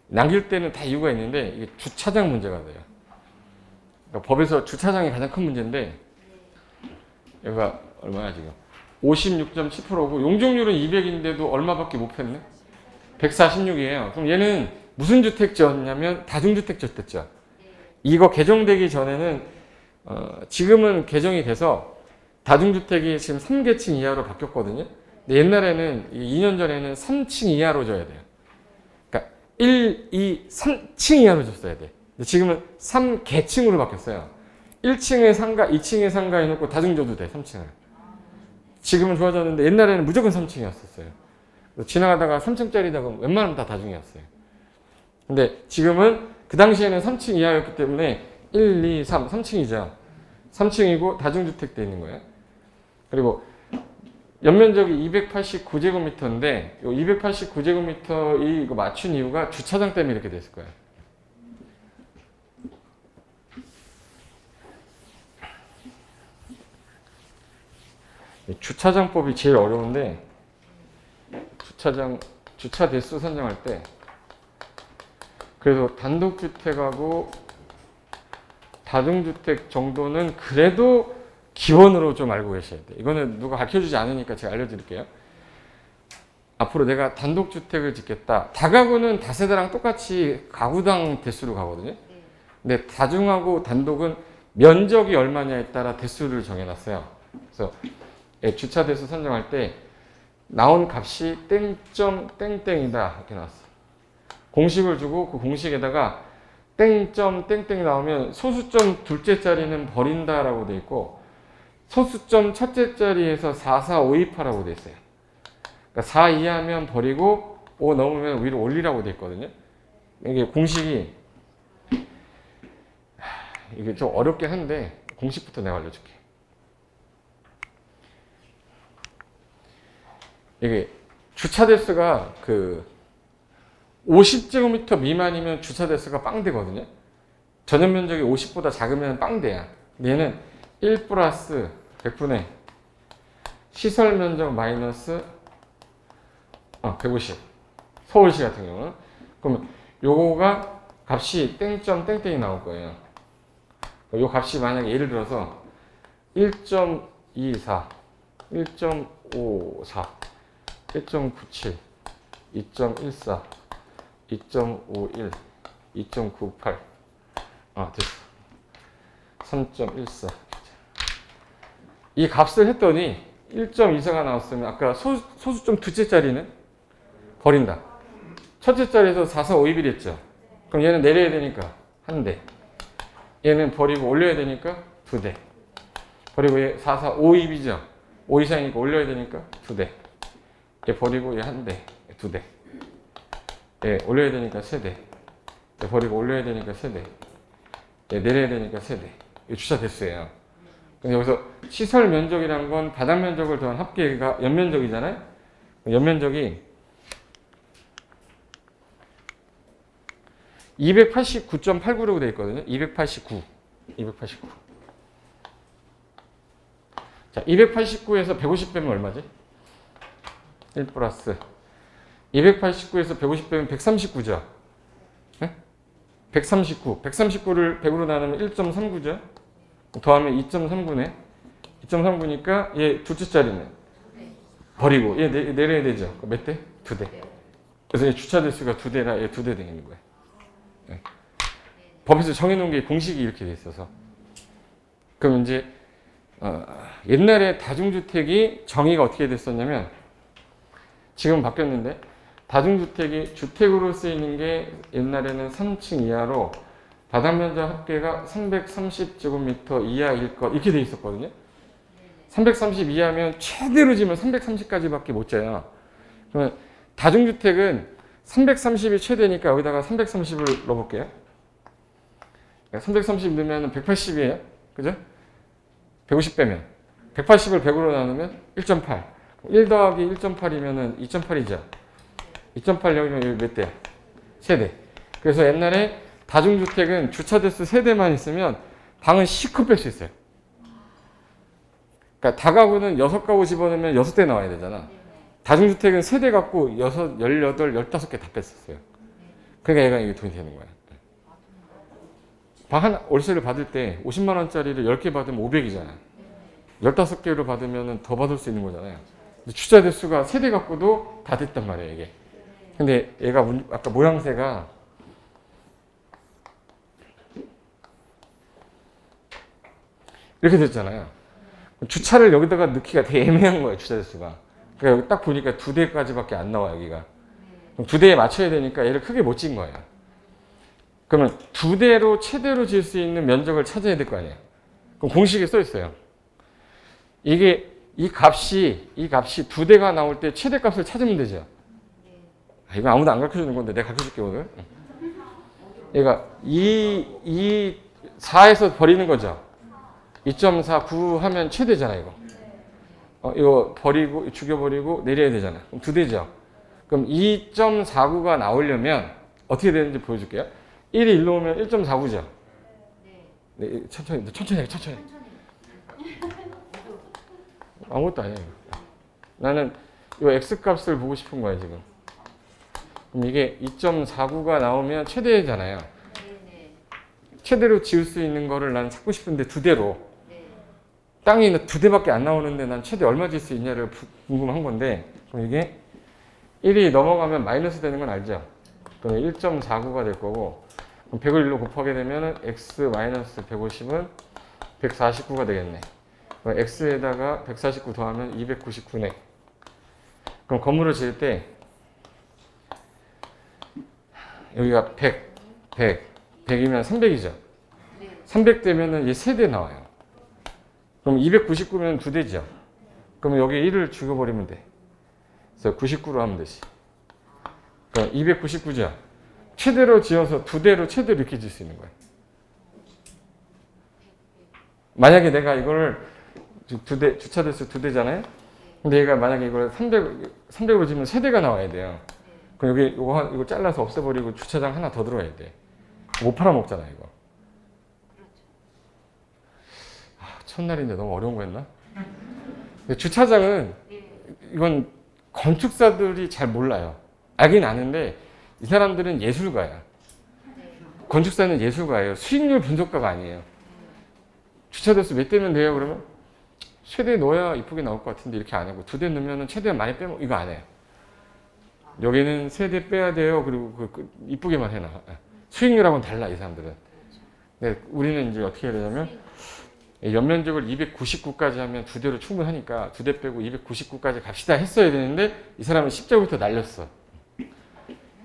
남길 때는 다 이유가 있는데 이게 주차장 문제가 돼요. 그러니까 법에서 주차장이 가장 큰 문제인데 여기가 얼마야 지금? 56.7%고 용적률은 200인데도 얼마밖에 못 폈네? 146이에요. 그럼 얘는 무슨 주택 지었냐면 다중주택 지었댔죠. 이거 개정되기 전에는 지금은 개정이 돼서 다중주택이 지금 3계층 이하로 바뀌었거든요. 근데 옛날에는 2년 전에는 3층 이하로 져야 돼요. 그러니까 1, 2, 3층 이하로 줬어야 돼. 근데 지금은 3계층으로 바뀌었어요. 1층에 상가, 2층에 상가 해놓고 다중 줘도 돼, 3층을. 지금은 좋아졌는데 옛날에는 무조건 3층이었었어요. 지나가다가 3층짜리다가 웬만하면 다 다중이었어요. 근데 지금은 그 당시에는 3층 이하였기 때문에 1, 2, 3, 3층이죠. 3층이고 다중주택 돼 있는 거예요. 그리고 연면적이 289제곱미터인데 이 289제곱미터 이거 맞춘 이유가 주차장 때문에 이렇게 됐을 거예요. 주차장법이 제일 어려운데 주차 대수 선정할 때 그래서 단독주택하고 다중주택 정도는 그래도 기본으로 좀 알고 계셔야 돼요. 이거는 누가 가르쳐주지 않으니까 제가 알려드릴게요. 앞으로 내가 단독주택을 짓겠다. 다가구는 다세대랑 똑같이 가구당 대수로 가거든요. 근데 다중하고 단독은 면적이 얼마냐에 따라 대수를 정해놨어요. 그래서 주차 대수 선정할 때 나온 값이 땡점 땡땡이다 이렇게 나왔어. 공식을 주고 그 공식에다가 땡점 땡땡이 나오면 소수점 둘째 자리는 버린다라고 돼 있고 소수점 첫째 자리에서 4, 4, 5, 2, 8라고 돼 있어요. 그러니까 4 이하면 버리고 5 넘으면 위로 올리라고 돼 있거든요. 이게 공식이 이게 좀 어렵긴 한데 공식부터 내가 알려줄게. 이게 주차 대수가 50제곱미터 미만이면 주차 대수가 빵대거든요. 전용 면적이 50보다 작으면 빵대야. 근데 얘는 1 플러스 100분의 시설 면적 마이너스 150. 서울시 같은 경우는. 그러면 요거가 값이 땡점 땡땡이 나올 거예요. 요 값이 만약에 예를 들어서 1.24, 1.54, 1.97, 2.14, 2.51, 2.98 됐어. 3.14 이 값을 했더니 1.24가 나왔으면 아까 소수점 둘째 자리는 버린다. 첫째 자리에서 4, 4, 5, 2를 했죠. 그럼 얘는 내려야 되니까 한 대. 얘는 버리고 올려야 되니까 두 대. 버리고 얘 4, 4, 5, 2이죠. 5 이상이니까 올려야 되니까 두 대. 얘 버리고 얘 한 대. 두 대. 얘 올려야 되니까 세 대. 얘 버리고 올려야 되니까 세 대. 얘 내려야 되니까 세 대. 이게 주차 대수예요. 근데 여기서 시설 면적이란 건 바닥 면적을 더한 합계가 연면적이잖아요. 연면적이 289.89라고 되어 있거든요. 289. 자, 289에서 150 빼면 얼마지? 1 플러스 289에서 150 빼면 139죠. 네? 139. 139를 100으로 나누면 1.39죠. 더하면 2.39네. 2.39니까 얘 두 주짜리네. 버리고 얘 내려야 되죠. 몇 대? 두 대. 그래서 얘 주차 대수가 두 대라 얘 두 대 되는 거예요. 네. 법에서 정해놓은 게 공식이 이렇게 돼 있어서. 그럼 이제 옛날에 다중주택이 정의가 어떻게 됐었냐면 지금 바뀌었는데 다중주택이 주택으로 쓰이는 게 옛날에는 3층 이하로 바닥면적 합계가 330제곱미터 이하일 것 이렇게 돼 있었거든요. 330 이하면 최대로 지면 330까지밖에 못 져요. 그러면 다중주택은 330이 최대니까 여기다가 330을 넣어볼게요. 330 넣으면 180이에요. 그죠? 150 빼면 180을 100으로 나누면 1.8. 1 더하기 1.8이면 2.8이죠. 2.8 여기면 몇 대야? 세대. 그래서 옛날에 다중주택은 주차 대수 세대만 있으면 방은 실컷 뺄 수 있어요. 그러니까 다가구는 6가구 집어넣으면 6대 나와야 되잖아. 다중주택은 세대 갖고 6, 18, 15개 다 뺐었어요. 그러니까 얘가 이게 돈이 되는 거야. 방 하나, 월세를 받을 때 50만 원짜리를 10개 받으면 500이잖아. 15개를 받으면 더 받을 수 있는 거잖아요. 주차 대수가 세대 갖고도 다 됐단 말이에요, 이게. 근데 얘가 아까 모양새가 이렇게 됐잖아요. 주차를 여기다가 넣기가 되게 애매한 거예요, 주차 대수가. 그러니까 여기 딱 보니까 두 대까지밖에 안 나와, 여기가. 그럼 두 대에 맞춰야 되니까 얘를 크게 못 지은 거예요. 그러면 두 대로 최대로 지을 수 있는 면적을 찾아야 될 거 아니에요. 그럼 공식에 써 있어요. 이게 이 값이 두 대가 나올 때 최대값을 찾으면 되죠. 이거 아무도 안 가르쳐 주는 건데 내가 가르쳐 줄게 오늘. 얘가 4에서 버리는 거죠. 2.49 하면 최대잖아 이거. 이거 버리고 죽여버리고 내려야 되잖아. 그럼 두 대죠. 그럼 2.49가 나오려면 어떻게 되는지 보여줄게요. 1이 일로 오면 1.49죠. 네, 천천히. 아무것도 아니에요. 나는 이 x값을 보고 싶은 거야 지금. 그럼 이게 2.49가 나오면 최대잖아요. 최대로 지을 수 있는 거를 난 찾고 싶은데 두 대로. 땅이 두 대밖에 안 나오는데 난 최대 얼마 지을 수 있냐를 궁금한 건데 그럼 이게 1이 넘어가면 마이너스 되는 건 알죠? 그럼 1.49가 될 거고 그럼 100을 1로 곱하게 되면 x 마이너스 150은 149가 되겠네. 그럼 x에다가 149 더하면 299네. 그럼 건물을 지을 때 여기가 100이면 300이죠. 300 되면은 얘 세대 나와요. 그럼 299면 두 대죠. 그럼 여기 1을 죽여버리면 돼. 그래서 99로 하면 되지. 그럼 299죠. 최대로 지어서 두 대로 최대로 이렇게 지을 수 있는 거예요. 만약에 내가 이걸 주차 대수 두 대잖아요. 근데 얘가 만약에 이걸 300으로 지면 세 대가 나와야 돼요. 그럼 여기 이거 잘라서 없애버리고 주차장 하나 더 들어야 돼. 못 팔아먹잖아 이거. 첫날인데 너무 어려운 거 했나? 주차장은 이건 건축사들이 잘 몰라요. 알긴 아는데 이 사람들은 예술가야. 건축사는 예술가예요. 수익률 분석가가 아니에요. 주차 대수 몇 대면 돼요? 그러면 최대 넣어야 이쁘게 나올 것 같은데 이렇게 안 하고 두 대 넣으면 최대한 많이 빼면 이거 안 해요. 여기는 세 대 빼야 돼요. 그리고 이쁘게만 해놔. 수익률하고는 달라 이 사람들은. 근데 우리는 이제 어떻게 해야 되냐면 연면적을 299까지 하면 두 대로 충분하니까 두 대 빼고 299까지 갑시다 했어야 되는데 이 사람은 10자부터 날렸어.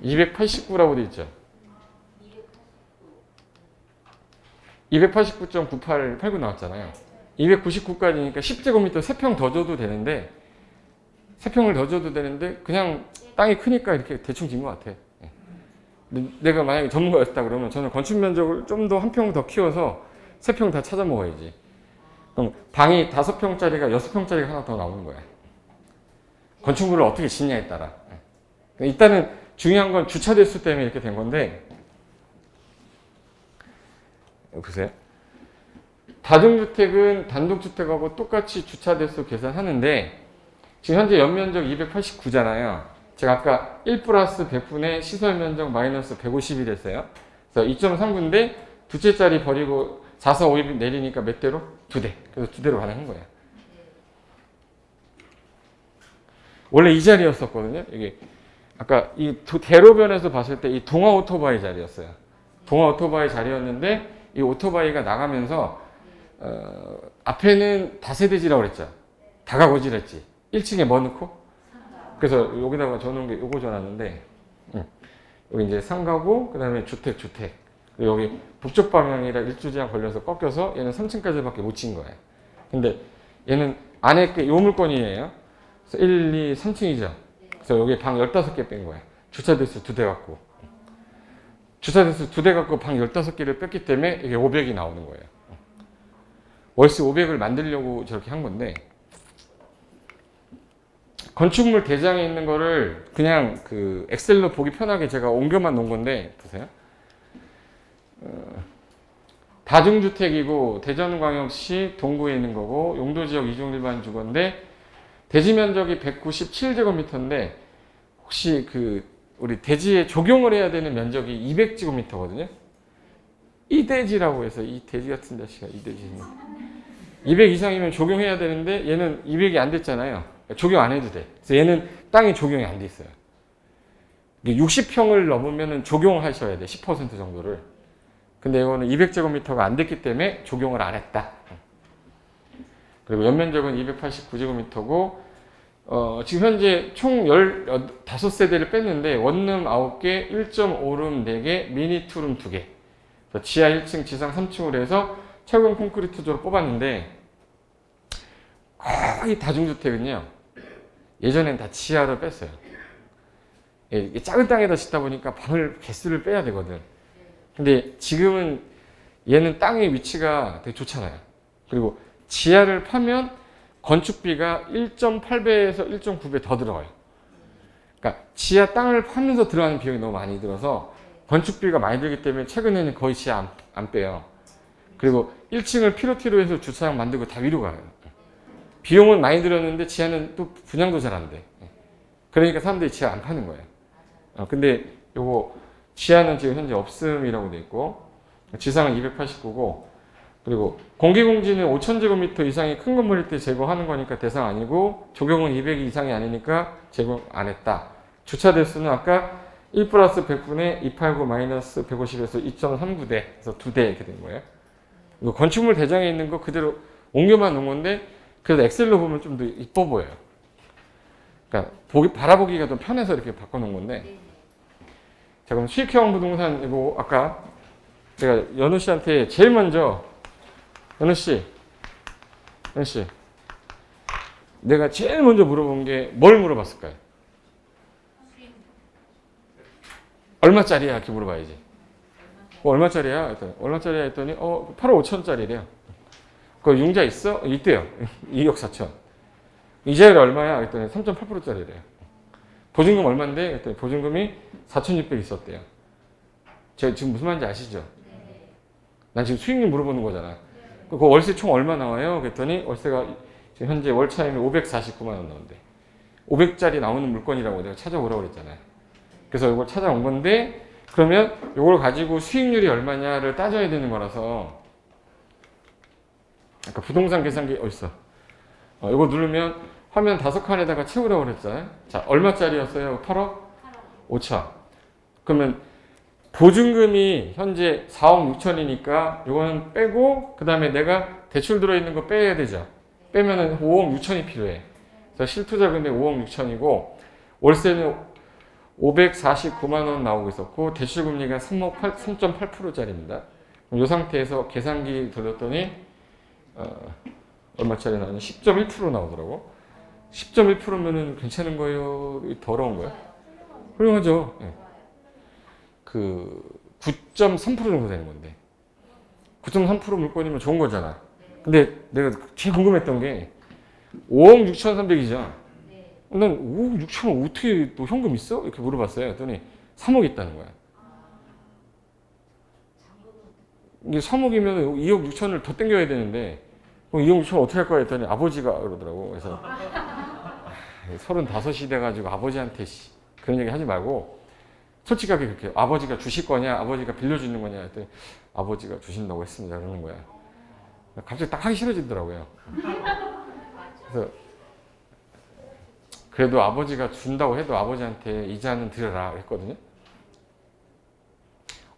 289라고 돼 있죠. 289.9889 나왔잖아요. 299까지니까 10제곱미터 3평 더 줘도 되는데 3평을 더 줘도 되는데 그냥 땅이 크니까 이렇게 대충 진 것 같아. 내가 만약에 전문가였다 그러면 저는 건축 면적을 좀 더 한 평 더 키워서 3평 다 찾아 먹어야지. 그럼 방이 5평짜리가 6평짜리가 하나 더 나오는 거야. 건축물을 어떻게 짓냐에 따라. 일단은 중요한 건 주차 대수 때문에 이렇게 된 건데 보세요. 다중주택은 단독주택하고 똑같이 주차 대수 계산하는데 지금 현재 연면적 289잖아요. 제가 아까 1 플러스 100분의 시설 면적 마이너스 150이 됐어요. 그래서 2.3구인데 두째 자리 버리고 4서 5입 내리니까 몇 대로? 2대. 그래서 2대로 가능한 거예요. 원래 이 자리였었거든요. 이게 아까 이 대로변에서 봤을 때 이 동아 오토바이 자리였어요. 동아 오토바이 자리였는데 이 오토바이가 나가면서 앞에는 다세대지라고 그랬죠. 다가구질했지. 1층에 뭐 넣고? 그래서 여기다가 줘놓은 게 요거 줘놨는데 여기 이제 상가고 그 다음에 주택 그리고 여기 북쪽 방향이라 일주지랑 걸려서 꺾여서 얘는 3층까지밖에 못 친 거예요. 근데 얘는 안에 게 요 물건이에요. 그래서 1, 2, 3층이죠. 그래서 여기 방 15개 뺀 거예요. 주차 대수 2대 갖고. 주차 대수 2대 갖고 방 15개를 뺐기 때문에 이게 500이 나오는 거예요. 월세 500을 만들려고 저렇게 한 건데 건축물 대장에 있는 거를 그냥 그 엑셀로 보기 편하게 제가 옮겨만 놓은 건데 보세요. 다중주택이고 대전광역시 동구에 있는 거고 용도지역 이종일반 주거인데 대지 면적이 197제곱미터인데 혹시 그 우리 대지에 적용을 해야 되는 면적이 200제곱미터거든요. 이 대지라고 해서 이 대지 같은 자식아 이 대지 200 이상이면 적용해야 되는데 얘는 200이 안 됐잖아요. 적용 안 해도 돼. 그래서 얘는 땅이 적용이 안 돼 있어요. 60평을 넘으면 적용하셔야 돼. 10% 정도를. 근데 이거는 200제곱미터가 안 됐기 때문에 적용을 안 했다. 그리고 연면적은 289제곱미터고 지금 현재 총 15세대를 뺐는데 원룸 9개, 1.5룸 4개, 미니 투룸 2개. 지하 1층, 지상 3층으로 해서 철근 콘크리트조로 뽑았는데 거의 다중주택은요. 예전엔 다 지하로 뺐어요. 이게 작은 땅에다 짓다 보니까 방을 개수를 빼야 되거든. 근데 지금은 얘는 땅의 위치가 되게 좋잖아요. 그리고 지하를 파면 건축비가 1.8배에서 1.9배 더 들어가요. 그러니까 지하 땅을 파면서 들어가는 비용이 너무 많이 들어서 건축비가 많이 들기 때문에 최근에는 거의 지하 안 빼요. 그리고 1층을 피로티로 해서 주차장 만들고 다 위로 가요. 비용은 많이 들었는데 지하는 또 분양도 잘 안 돼. 그러니까 사람들이 지하 안 파는 거예요. 근데 요거 지하는 지금 현재 없음이라고 돼 있고 지상은 289고 그리고 공기공지는 5,000제곱미터 이상의 큰 건물일 때 제거하는 거니까 대상 아니고 적용은 200 이상이 아니니까 제거 안 했다. 주차 대수는 아까 1 플러스 100분의 289 마이너스 150에서 2.39대 그래서 2대 이렇게 된 거예요. 건축물 대장에 있는 거 그대로 옮겨만 놓은 건데 그래도 엑셀로 보면 좀 더 이뻐 보여요. 그러니까 바라보기가 좀 편해서 이렇게 바꿔놓은 건데 자 그럼 수익형 부동산 이거 아까 제가 연우 씨한테 제일 먼저 연우 씨 내가 제일 먼저 물어본 게 뭘 물어봤을까요? 얼마짜리야? 이렇게 물어봐야지. 얼마짜리야? 했더니 얼마짜리야? 했더니 8억 5천짜리래요. 그 융자 있어? 있대요. 2억 4천. 이자율 얼마야? 했더니 3.8%짜리래요. 보증금 얼마인데? 했더니 보증금이 4,600 있었대요. 제가 지금 무슨 말인지 아시죠? 난 지금 수익률 물어보는 거잖아. 그 월세 총 얼마 나와요? 그랬더니 월세가 지금 현재 월 차임이 549만 원 나온대. 500짜리 나오는 물건이라고 내가 찾아오라고 그랬잖아요. 그래서 이걸 찾아온 건데 그러면 이걸 가지고 수익률이 얼마냐를 따져야 되는 거라서 아까 부동산 계산기 어딨어? 이거 누르면 화면 5칸에다가 채우라고 그랬잖아요. 자, 얼마짜리였어요? 8억 5천. 그러면 보증금이 현재 4억 6천이니까 이거는 빼고 그 다음에 내가 대출 들어있는 거 빼야 되죠. 빼면은 5억 6천이 필요해. 그래서 실투자 금액 5억 6천이고 월세는 549만 원 나오고 있었고 대출 금리가 3.8%짜리입니다. 이 상태에서 계산기 돌렸더니 얼마짜리 나오냐? 10.1% 나오더라고. 10.1%면은 괜찮은 거예요? 더러운 거예요? 훌륭하죠. 네. 그 9.3% 정도 되는 건데 9.3% 물건이면 좋은 거잖아. 근데 내가 제일 궁금했던 게 5억 6,300이죠. 난 5억 6천원 어떻게 또 현금 있어? 이렇게 물어봤어요. 그랬더니 3억 있다는 거야. 이게 3억이면 2억 6천을 더 땡겨야 되는데 그럼 2억 6천 어떻게 할 거야 했더니 아버지가 그러더라고. 그래서 35이 돼가지고 아버지한테 그런 얘기 하지 말고 솔직하게 그렇게 아버지가 주실 거냐 아버지가 빌려주는 거냐 했더니 아버지가 주신다고 했습니다 그러는 거야. 갑자기 딱 하기 싫어지더라고요. 그래서 그래도 아버지가 준다고 해도 아버지한테 이자는 드려라 했거든요.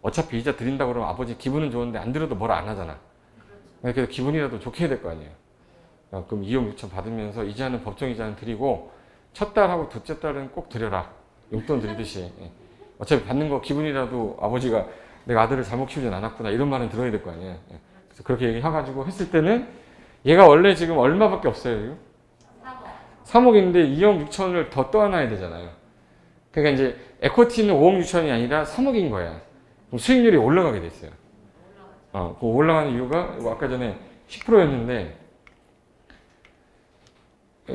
어차피 이자 드린다고 그러면 아버지 기분은 좋은데 안 들어도 뭘 안 하잖아. 그래서 기분이라도 좋게 해야 될 거 아니에요. 그럼 2억 6천 받으면서 이자는 법정 이자는 드리고 첫 달하고 둘째 달은 꼭 드려라. 용돈 드리듯이. 어차피 받는 거 기분이라도 아버지가 내가 아들을 잘못 키우진 않았구나 이런 말은 들어야 될 거 아니에요. 그래서 그렇게 얘기해가지고 했을 때는 얘가 원래 지금 얼마밖에 없어요. 지금? 3억인데 2억 6천을 더 떠안아야 되잖아요. 그러니까 이제 에코티는 5억 6천이 아니라 3억인 거야. 그럼 수익률이 올라가게 됐어요. 그 올라가는 이유가 아까 전에 10%였는데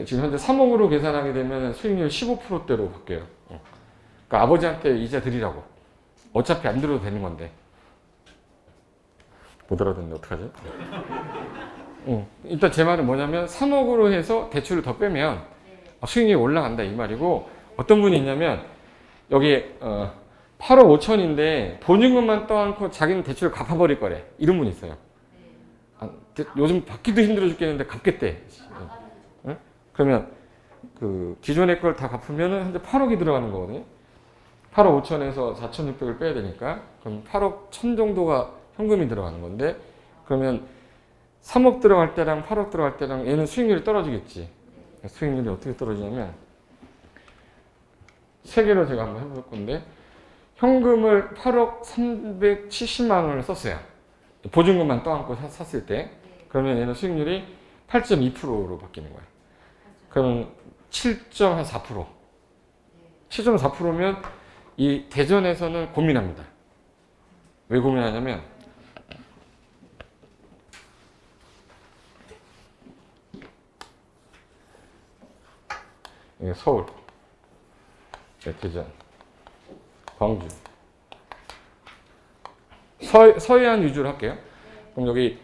지금 현재 3억으로 계산하게 되면 수익률 15%대로 바뀌어요. 그러니까 아버지한테 이자 드리라고. 어차피 안 들어도 되는 건데. 못 알아듣는데 어떡하지? 일단 제 말은 뭐냐면 3억으로 해서 대출을 더 빼면 수익률이 올라간다 이 말이고 어떤 분이 있냐면 여기 8억 5천인데 보증금만 떠안고 자기는 대출을 갚아버릴 거래. 이런 분이 있어요. 요즘 받기도 힘들어 죽겠는데 갚겠대. 그러면 그 기존의 걸 다 갚으면 현재 8억이 들어가는 거거든요. 8억 5천에서 4,600을 빼야 되니까 그럼 8억 1천 정도가 현금이 들어가는 건데 그러면 3억 들어갈 때랑 8억 들어갈 때랑 얘는 수익률이 떨어지겠지. 수익률이 어떻게 떨어지냐면 세 개로 제가 한번 해볼 건데 현금을 8억 370만 원을 썼어요. 보증금만 떠안고 샀을 때 그러면 얘는 수익률이 8.2%로 바뀌는 거예요. 그러면 7.4%. 7.4%면 이 대전에서는 고민합니다. 왜 고민하냐면 서울, 대전, 광주, 서해안 위주로 할게요. 그럼 여기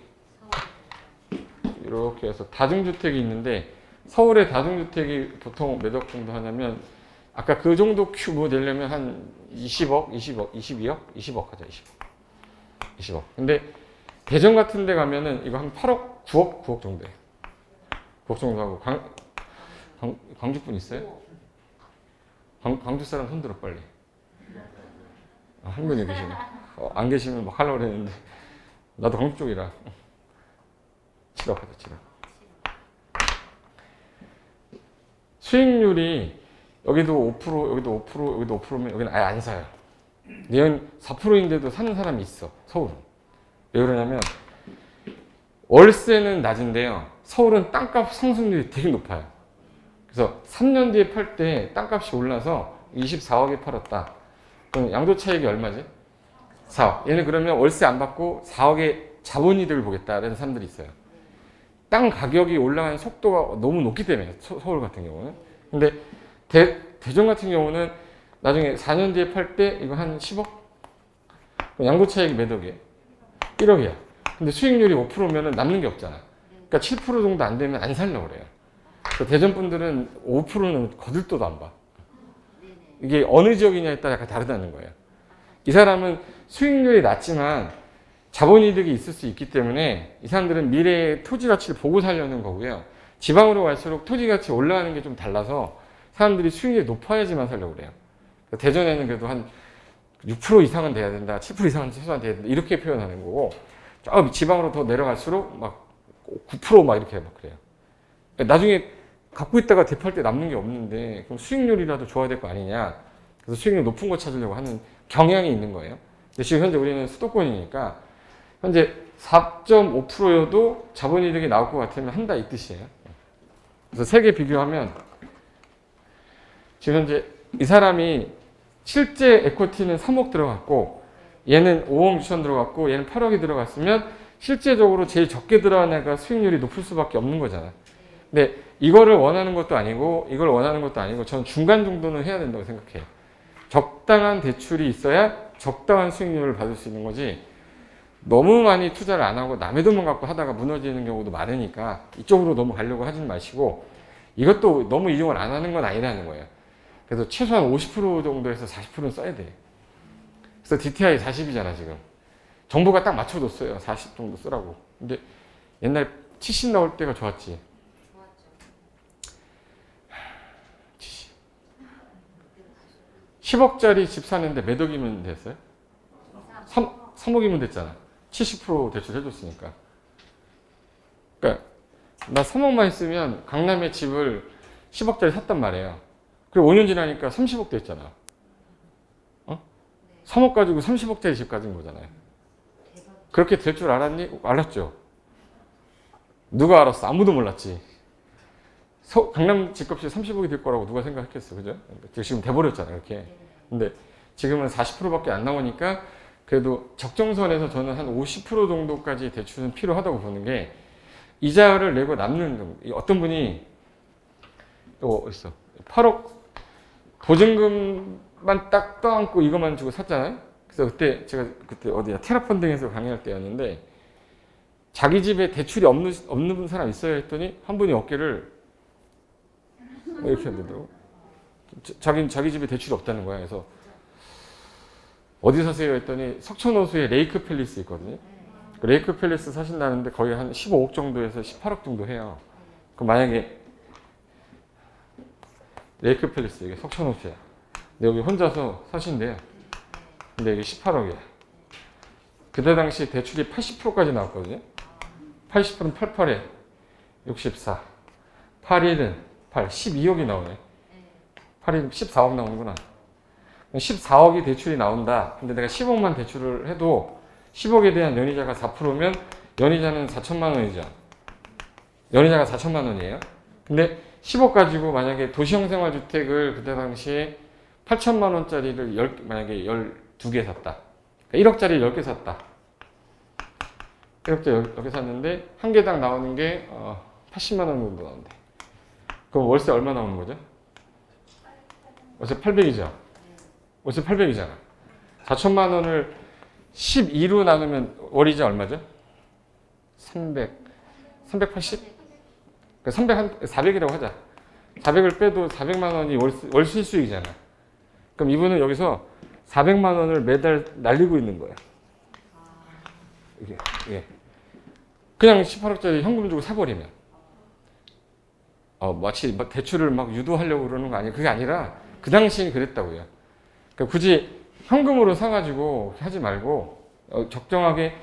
이렇게 해서 다중주택이 있는데 서울의 다중주택이 보통 몇 억 정도 하냐면 아까 그 정도 규모 내려면 한 20억, 20억, 22억, 20억 하자, 20억. 20억. 근데 대전 같은 데 가면은 이거 한 8억, 9억 정도예요. 9억 정도 하고 광주 분 있어요? 광주 사람 손들어 빨리. 한 분이 계시네. 안 계시면 막 하려고 그랬는데 나도 광주 쪽이라. 7억 하자, 7억. 수익률이 여기도 5%, 여기도 5%, 여기도 5%면 여기는 아예 안 사요. 내연 4%인데도 사는 사람이 있어, 서울은. 왜 그러냐면 월세는 낮은데요. 서울은 땅값 상승률이 되게 높아요. 그래서 3년 뒤에 팔 때 땅값이 올라서 24억에 팔았다. 그럼 양도 차익이 얼마지? 4억. 얘는 그러면 월세 안 받고 4억의 자본이득을 보겠다라는 사람들이 있어요. 땅 가격이 올라가는 속도가 너무 높기 때문에 서울 같은 경우는. 근데 대전 같은 경우는 나중에 4년 뒤에 팔 때 이거 한 10억? 양도 차익이 몇 억이에요? 1억이야. 근데 수익률이 5%면은 남는 게 없잖아. 그러니까 7% 정도 안 되면 안 살려고 그래요. 대전 분들은 5%는 거들떠도 안 봐. 이게 어느 지역이냐에 따라 약간 다르다는 거예요. 이 사람은 수익률이 낮지만 자본이득이 있을 수 있기 때문에 이 사람들은 미래의 토지 가치를 보고 살려는 거고요. 지방으로 갈수록 토지 가치 올라가는 게 좀 달라서 사람들이 수익률이 높아야지만 살려고 그래요. 대전에는 그래도 한 6% 이상은 돼야 된다, 7% 이상은 최소한 돼야 된다 이렇게 표현하는 거고 저 지방으로 더 내려갈수록 막 9% 이렇게 막 그래요. 나중에 갖고 있다가 대팔 때 남는 게 없는데 그럼 수익률이라도 줘야 될 거 아니냐. 그래서 수익률 높은 거 찾으려고 하는 경향이 있는 거예요. 근데 지금 현재 우리는 수도권이니까 현재 4.5%여도 자본이득이 나올 것 같으면 한다 이 뜻이에요. 그래서 세 개 비교하면 지금 현재 이 사람이 실제 에코티는 3억 들어갔고 얘는 5억 6천 들어갔고 얘는 8억이 들어갔으면 실제적으로 제일 적게 들어간 애가 수익률이 높을 수밖에 없는 거잖아. 근데 이거를 원하는 것도 아니고 이걸 원하는 것도 아니고 저는 중간 정도는 해야 된다고 생각해요. 적당한 대출이 있어야 적당한 수익률을 받을 수 있는 거지 너무 많이 투자를 안 하고 남의 돈만 갖고 하다가 무너지는 경우도 많으니까 이쪽으로 너무 가려고 하지 마시고 이것도 너무 이용을 안 하는 건 아니라는 거예요. 그래서 최소한 50% 정도에서 40%는 써야 돼. 그래서 DTI 40이잖아 지금. 정부가 딱 맞춰줬어요. 40 정도 쓰라고. 근데 옛날 70 나올 때가 좋았지. 10억짜리 집 사는데 몇 억이면 됐어요? 3억이면 됐잖아. 70% 대출 해줬으니까. 그러니까 나 3억만 있으면 강남에 집을 10억짜리 샀단 말이에요. 그리고 5년 지나니까 30억 됐잖아. 3억 가지고 30억짜리 집 가진 거잖아요. 그렇게 될 줄 알았니? 알았죠. 누가 알았어? 아무도 몰랐지. 강남 집값이 30억이 될 거라고 누가 생각했겠어. 그죠? 지금 돼버렸잖아, 이렇게. 근데 지금은 40%밖에 안 나오니까 그래도 적정선에서 저는 한 50% 정도까지 대출은 필요하다고 보는 게 이자를 내고 남는 정도. 어떤 분이 또 있어. 8억 보증금만 딱 떠안고 이것만 주고 샀잖아요. 그래서 그때 제가 그때 어디야 테라펀딩에서 강의할 때였는데 자기 집에 대출이 없는 사람 있어요 했더니 한 분이 어깨를 이렇게 하더라고. 자기 집에 대출이 없다는 거야. 그래서 어디 사세요 했더니 석촌호수에 레이크 팰리스 있거든요. 그 레이크 팰리스 사신다는데 거의 한 15억 정도에서 18억 정도 해요. 그럼 만약에 레이크 팰리스 이게 석촌호수야. 근데 여기 혼자서 사신대요. 근데 이게 18억이야. 그때 당시 대출이 80%까지 나왔거든요. 80%는 88에 64. 81은 8, 12억이 나오네. 8이 14억 나오는구나. 14억이 대출이 나온다. 근데 내가 10억만 대출을 해도 10억에 대한 연이자가 4%면 연이자는 4천만 원이죠. 연이자가 4천만 원이에요. 근데 10억 가지고 만약에 도시형 생활주택을 그때 당시에 8천만 원짜리를 만약에 12개 샀다. 그러니까 1억짜리 10개 샀다. 1억짜리 10개 샀는데 한 개당 나오는 게 80만 원 정도 나온대. 그럼 월세 얼마 나오는 거죠? 월세 800이죠. 월세 800이잖아. 4천만 원을 12로 나누면 월이자 얼마죠? 380? 400이라고 하자. 400을 빼도 400만 원이 월수 수익이잖아. 그럼 이분은 여기서 400만 원을 매달 날리고 있는 거야. 이게, 예. 그냥 18억짜리 현금 주고 사버리면. 마치 대출을 막 유도하려고 그러는 거 아니에요. 그게 아니라 그 당시엔 그랬다고요. 그러니까 굳이 현금으로 사가지고 하지 말고 적정하게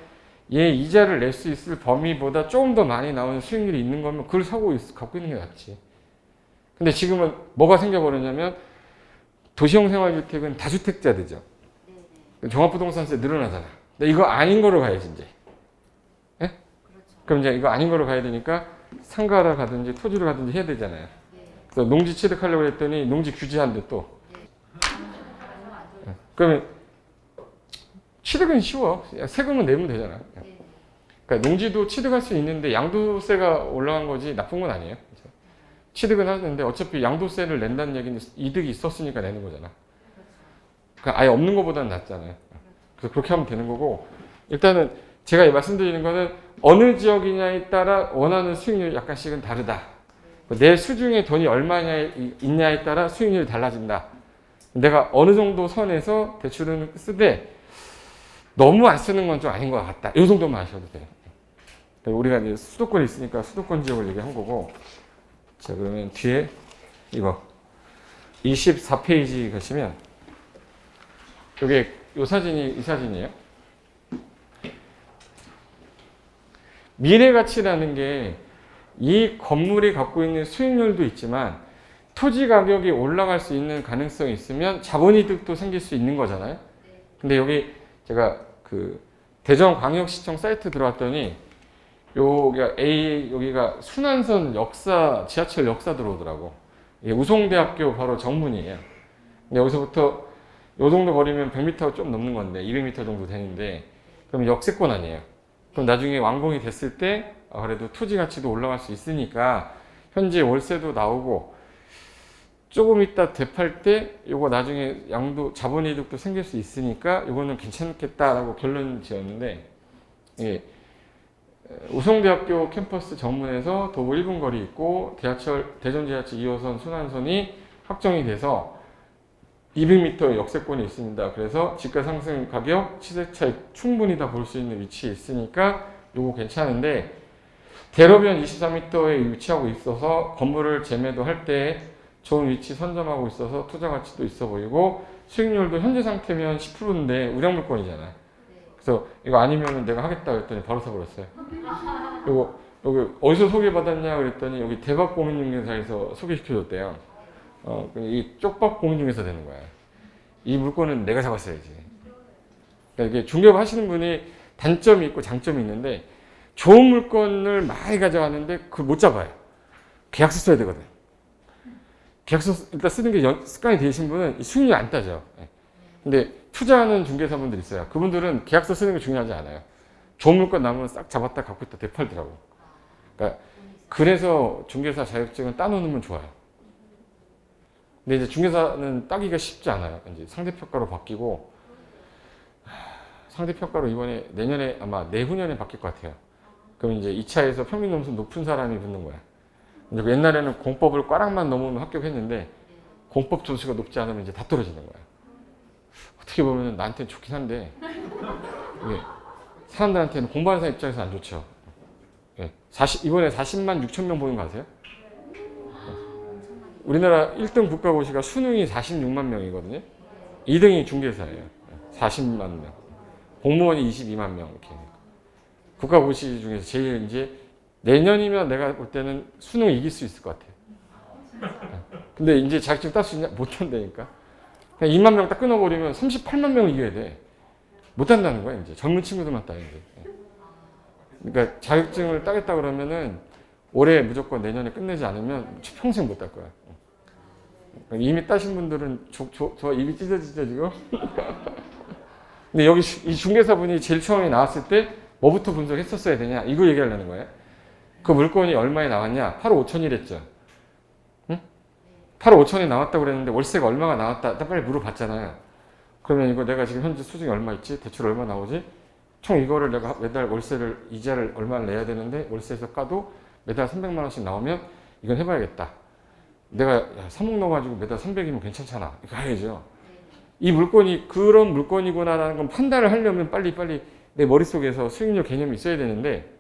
얘 이자를 낼 수 있을 범위보다 조금 더 많이 나오는 수익률이 있는 거면 그걸 갖고 있는 게 낫지. 근데 지금은 뭐가 생겨버렸냐면 도시형 생활주택은 다주택자되죠. 종합부동산세 늘어나잖아. 근데 이거 아닌 거로 가야지 이제. 예? 그렇죠. 그럼 이제 이거 아닌 거로 가야 되니까 상가를 가든지 토지를 가든지 해야 되잖아요. 그래서 농지 취득하려고 했더니 농지 규제한대 또. 그러면 취득은 쉬워. 세금은 내면 되잖아. 그러니까 농지도 취득할 수 있는데 양도세가 올라간 거지 나쁜 건 아니에요. 취득은 하는데 어차피 양도세를 낸다는 얘기는 이득이 있었으니까 내는 거잖아. 그러니까 아예 없는 것보다는 낫잖아요. 그래서 그렇게 하면 되는 거고 일단은 제가 말씀드리는 거는 어느 지역이냐에 따라 원하는 수익률이 약간씩은 다르다. 내 수중에 돈이 얼마냐 있냐에 따라 수익률이 달라진다. 내가 어느 정도 선에서 대출은 쓰되 너무 안 쓰는 건 좀 아닌 것 같다. 이 정도만 아셔도 돼요. 우리가 이제 수도권에 있으니까 수도권 지역을 얘기한 거고 자 그러면 뒤에 이거 24페이지 가시면 이게 이 사진이 이 사진이에요. 미래 가치라는 게 이 건물이 갖고 있는 수익률도 있지만 토지 가격이 올라갈 수 있는 가능성이 있으면 자본이득도 생길 수 있는 거잖아요. 근데 여기 제가 그 대전광역시청 사이트 들어왔더니 여기가 순환선 역사, 지하철 역사 들어오더라고. 이게 우송대학교 바로 정문이에요. 근데 여기서부터 요 정도 거리면 100m 좀 넘는 건데 200m 정도 되는데 그럼 역세권 아니에요. 그럼 나중에 완공이 됐을 때 그래도 토지 가치도 올라갈 수 있으니까 현재 월세도 나오고 조금 이따 되팔 때 요거 나중에 양도 자본이득도 생길 수 있으니까 요거는 괜찮겠다라고 결론 지었는데 예, 우송대학교 캠퍼스 정문에서 도보 1분 거리 있고 대전지하철 2호선 순환선이 확정이 돼서 200m 역세권이 있습니다. 그래서 집가 상승 가격 시세 차익 충분히 다 볼 수 있는 위치에 있으니까 요거 괜찮은데 대로변 24m에 위치하고 있어서 건물을 재매도 할 때 좋은 위치 선점하고 있어서 투자 가치도 있어 보이고 수익률도 현재 상태면 10%인데 우량 물건이잖아요. 그래서 이거 아니면 내가 하겠다 그랬더니 바로 사버렸어요. 여기 어디서 소개받았냐 그랬더니 여기 대박 공인중개사에서 소개시켜줬대요. 이 쪽박 공인중개사 되는 거야. 이 물건은 내가 잡았어야지. 그러니까 이게 중개업 하시는 분이 단점이 있고 장점이 있는데 좋은 물건을 많이 가져가는데 그걸 못 잡아요. 계약서 써야 되거든. 계약서 일단 쓰는 게 습관이 되신 분은 수익률 안 따져. 근데 투자하는 중개사분들 있어요. 그분들은 계약서 쓰는 게 중요하지 않아요. 좋은 물건 남으면 싹 잡았다 갖고 있다 되팔더라고. 그러니까 그래서 중개사 자격증은 따놓으면 좋아요. 근데 이제 중개사는 따기가 쉽지 않아요. 이제 상대평가로 바뀌고 상대평가로 내년에 아마 내후년에 바뀔 것 같아요. 그럼 이제 2차에서 평균 점수 높은 사람이 붙는 거야. 이제 옛날에는 공법을 꽈락만 넘으면 합격했는데 공법 점수가 높지 않으면 이제 다 떨어지는 거야. 어떻게 보면 나한테는 좋긴 한데 이게 사람들한테는 공부하는 사람 입장에서 안 좋죠. 이번에 40만 6천 명 보는 거 아세요? 우리나라 1등 국가고시가 수능이 46만 명이거든요. 2등이 중개사예요. 40만 명. 공무원이 22만 명. 이렇게. 국가고시 중에서 제일 이제 내년이면 내가 볼 때는 수능 이길 수 있을 것 같아요. 근데 이제 자격증 딸 수 있냐? 못 한다니까. 그냥 2만 명 딱 끊어버리면 38만 명을 이겨야 돼. 못 한다는 거야, 이제. 젊은 친구들만 따야 돼. 그러니까 자격증을 따겠다 그러면은 올해 무조건 내년에 끝내지 않으면 평생 못 딸 거야. 이미 따신 분들은 저 입이 찢어지죠, 지금? 근데 여기 이 중개사분이 제일 처음에 나왔을 때 뭐부터 분석했었어야 되냐? 이거 얘기하려는 거예요. 그 물건이 얼마에 나왔냐? 8억 5천이랬죠. 응? 8억 5천이 나왔다고 그랬는데 월세가 얼마가 나왔다? 빨리 물어봤잖아요. 그러면 이거 내가 지금 현재 수중이 얼마 있지? 대출 얼마 나오지? 총 이거를 내가 매달 월세를, 이자를 얼마를 내야 되는데 월세에서 까도 매달 300만 원씩 나오면 이건 해봐야겠다. 내가 3억 넣어가지고 매달 300이면 괜찮잖아. 이거 해야죠. 이 물건이 그런 물건이구나라는 건 판단을 하려면 빨리 내 머릿속에서 수익률 개념이 있어야 되는데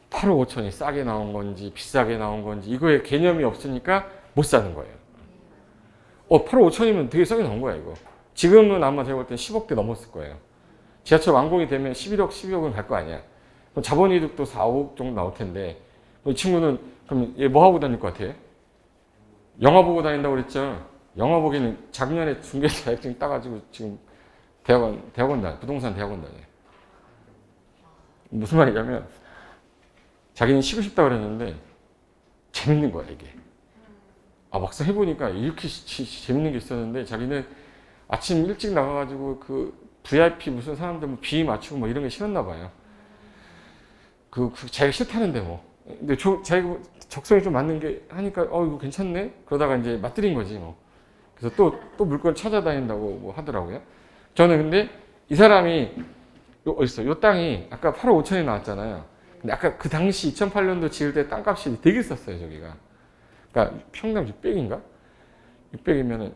8억 5천이 싸게 나온 건지 비싸게 나온 건지 이거에 개념이 없으니까 못 사는 거예요. 8억 5천이면 되게 싸게 나온 거야 이거. 지금은 아마 제가 볼 땐 10억대 넘었을 거예요. 지하철 완공이 되면 11억, 12억은 갈 거 아니야. 그럼 자본이득도 4, 5억 정도 나올 텐데 이 친구는 그럼 얘 뭐 하고 다닐 것 같아? 영화 보고 다닌다고 그랬죠. 영화 보기는 작년에 중개 자격증 따가지고 지금 대학원 다녀. 부동산 대학원 다녀. 무슨 말이냐면 자기는 쉬고 싶다고 그랬는데 재밌는 거야 이게. 막상 해보니까 이렇게 재밌는 게 있었는데 자기는 아침 일찍 나가가지고 그 VIP 무슨 사람들 뭐 비 맞추고 뭐 이런 게 싫었나 봐요. 자기가 싫다는데 뭐. 근데 자기가 적성이 좀 맞는 게 하니까 이거 괜찮네? 그러다가 이제 맞들인 거지 뭐. 그래서 또 물건 찾아다닌다고 뭐 하더라고요. 저는 근데 이 사람이 요 땅이 아까 8억 5천이 나왔잖아요. 근데 아까 그 당시 2008년도 지을 때 땅값이 되게 쌌어요 저기가. 그러니까 평당 600인가? 600이면은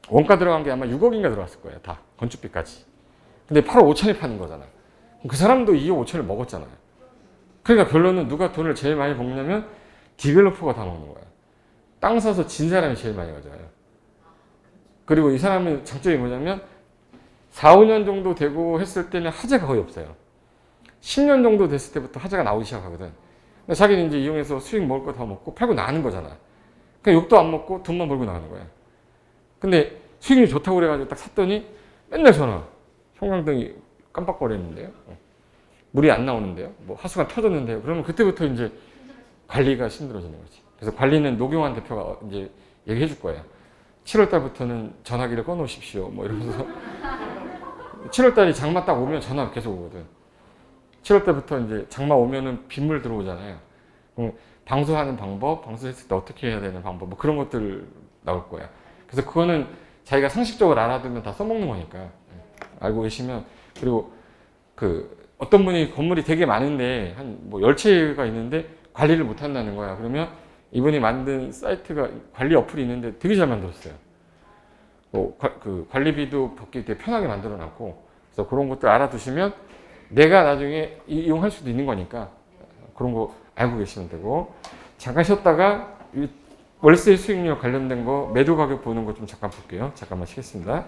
원가 들어간 게 아마 6억인가 들어갔을 거예요. 다 건축비까지. 근데 8억 5천에 파는 거잖아. 그 사람도 2억 5천을 먹었잖아요. 그러니까 결론은 누가 돈을 제일 많이 먹냐면 디벨로퍼가 다 먹는 거야. 땅 사서 진 사람이 제일 많이 가져가요. 그리고 이 사람의 장점이 뭐냐면 4, 5년 정도 되고 했을 때는 하자가 거의 없어요. 10년 정도 됐을 때부터 하자가 나오기 시작하거든. 근데 자기는 이제 이용해서 수익 먹을 거 다 먹고 팔고 나가는 거잖아. 그냥 욕도 안 먹고 돈만 벌고 나가는 거야. 근데 수익률이 좋다고 그래가지고 딱 샀더니 맨날 전화. 형광등이 깜빡거리는데요. 물이 안 나오는데요. 뭐 하수가 터졌는데요. 그러면 그때부터 이제 관리가 힘들어지는 거지. 그래서 관리는 노경환 대표가 이제 얘기해 줄 거예요. 7월 달부터는 전화기를 꺼 놓으십시오. 뭐 이러면서 7월 달이 장마 딱 오면 전화 계속 오거든. 7월 달부터 이제 장마 오면은 빗물 들어오잖아요. 그럼 방수하는 방법, 방수했을 때 어떻게 해야 되는 방법, 뭐 그런 것들 나올 거야. 그래서 그거는 자기가 상식적으로 알아두면 다 써먹는 거니까 알고 계시면. 그리고 그 어떤 분이 건물이 되게 많은데 한 뭐 10채가 있는데 관리를 못 한다는 거야. 그러면 이분이 만든 사이트가 관리 어플이 있는데 되게 잘 만들었어요. 그 관리비도 받기 되게 편하게 만들어 놨고, 그래서 그런 것들 알아두시면 내가 나중에 이용할 수도 있는 거니까 그런 거 알고 계시면 되고. 잠깐 쉬었다가 월세 수익률 관련된 거 매도 가격 보는 거 좀 잠깐 볼게요. 잠깐만 쉬겠습니다.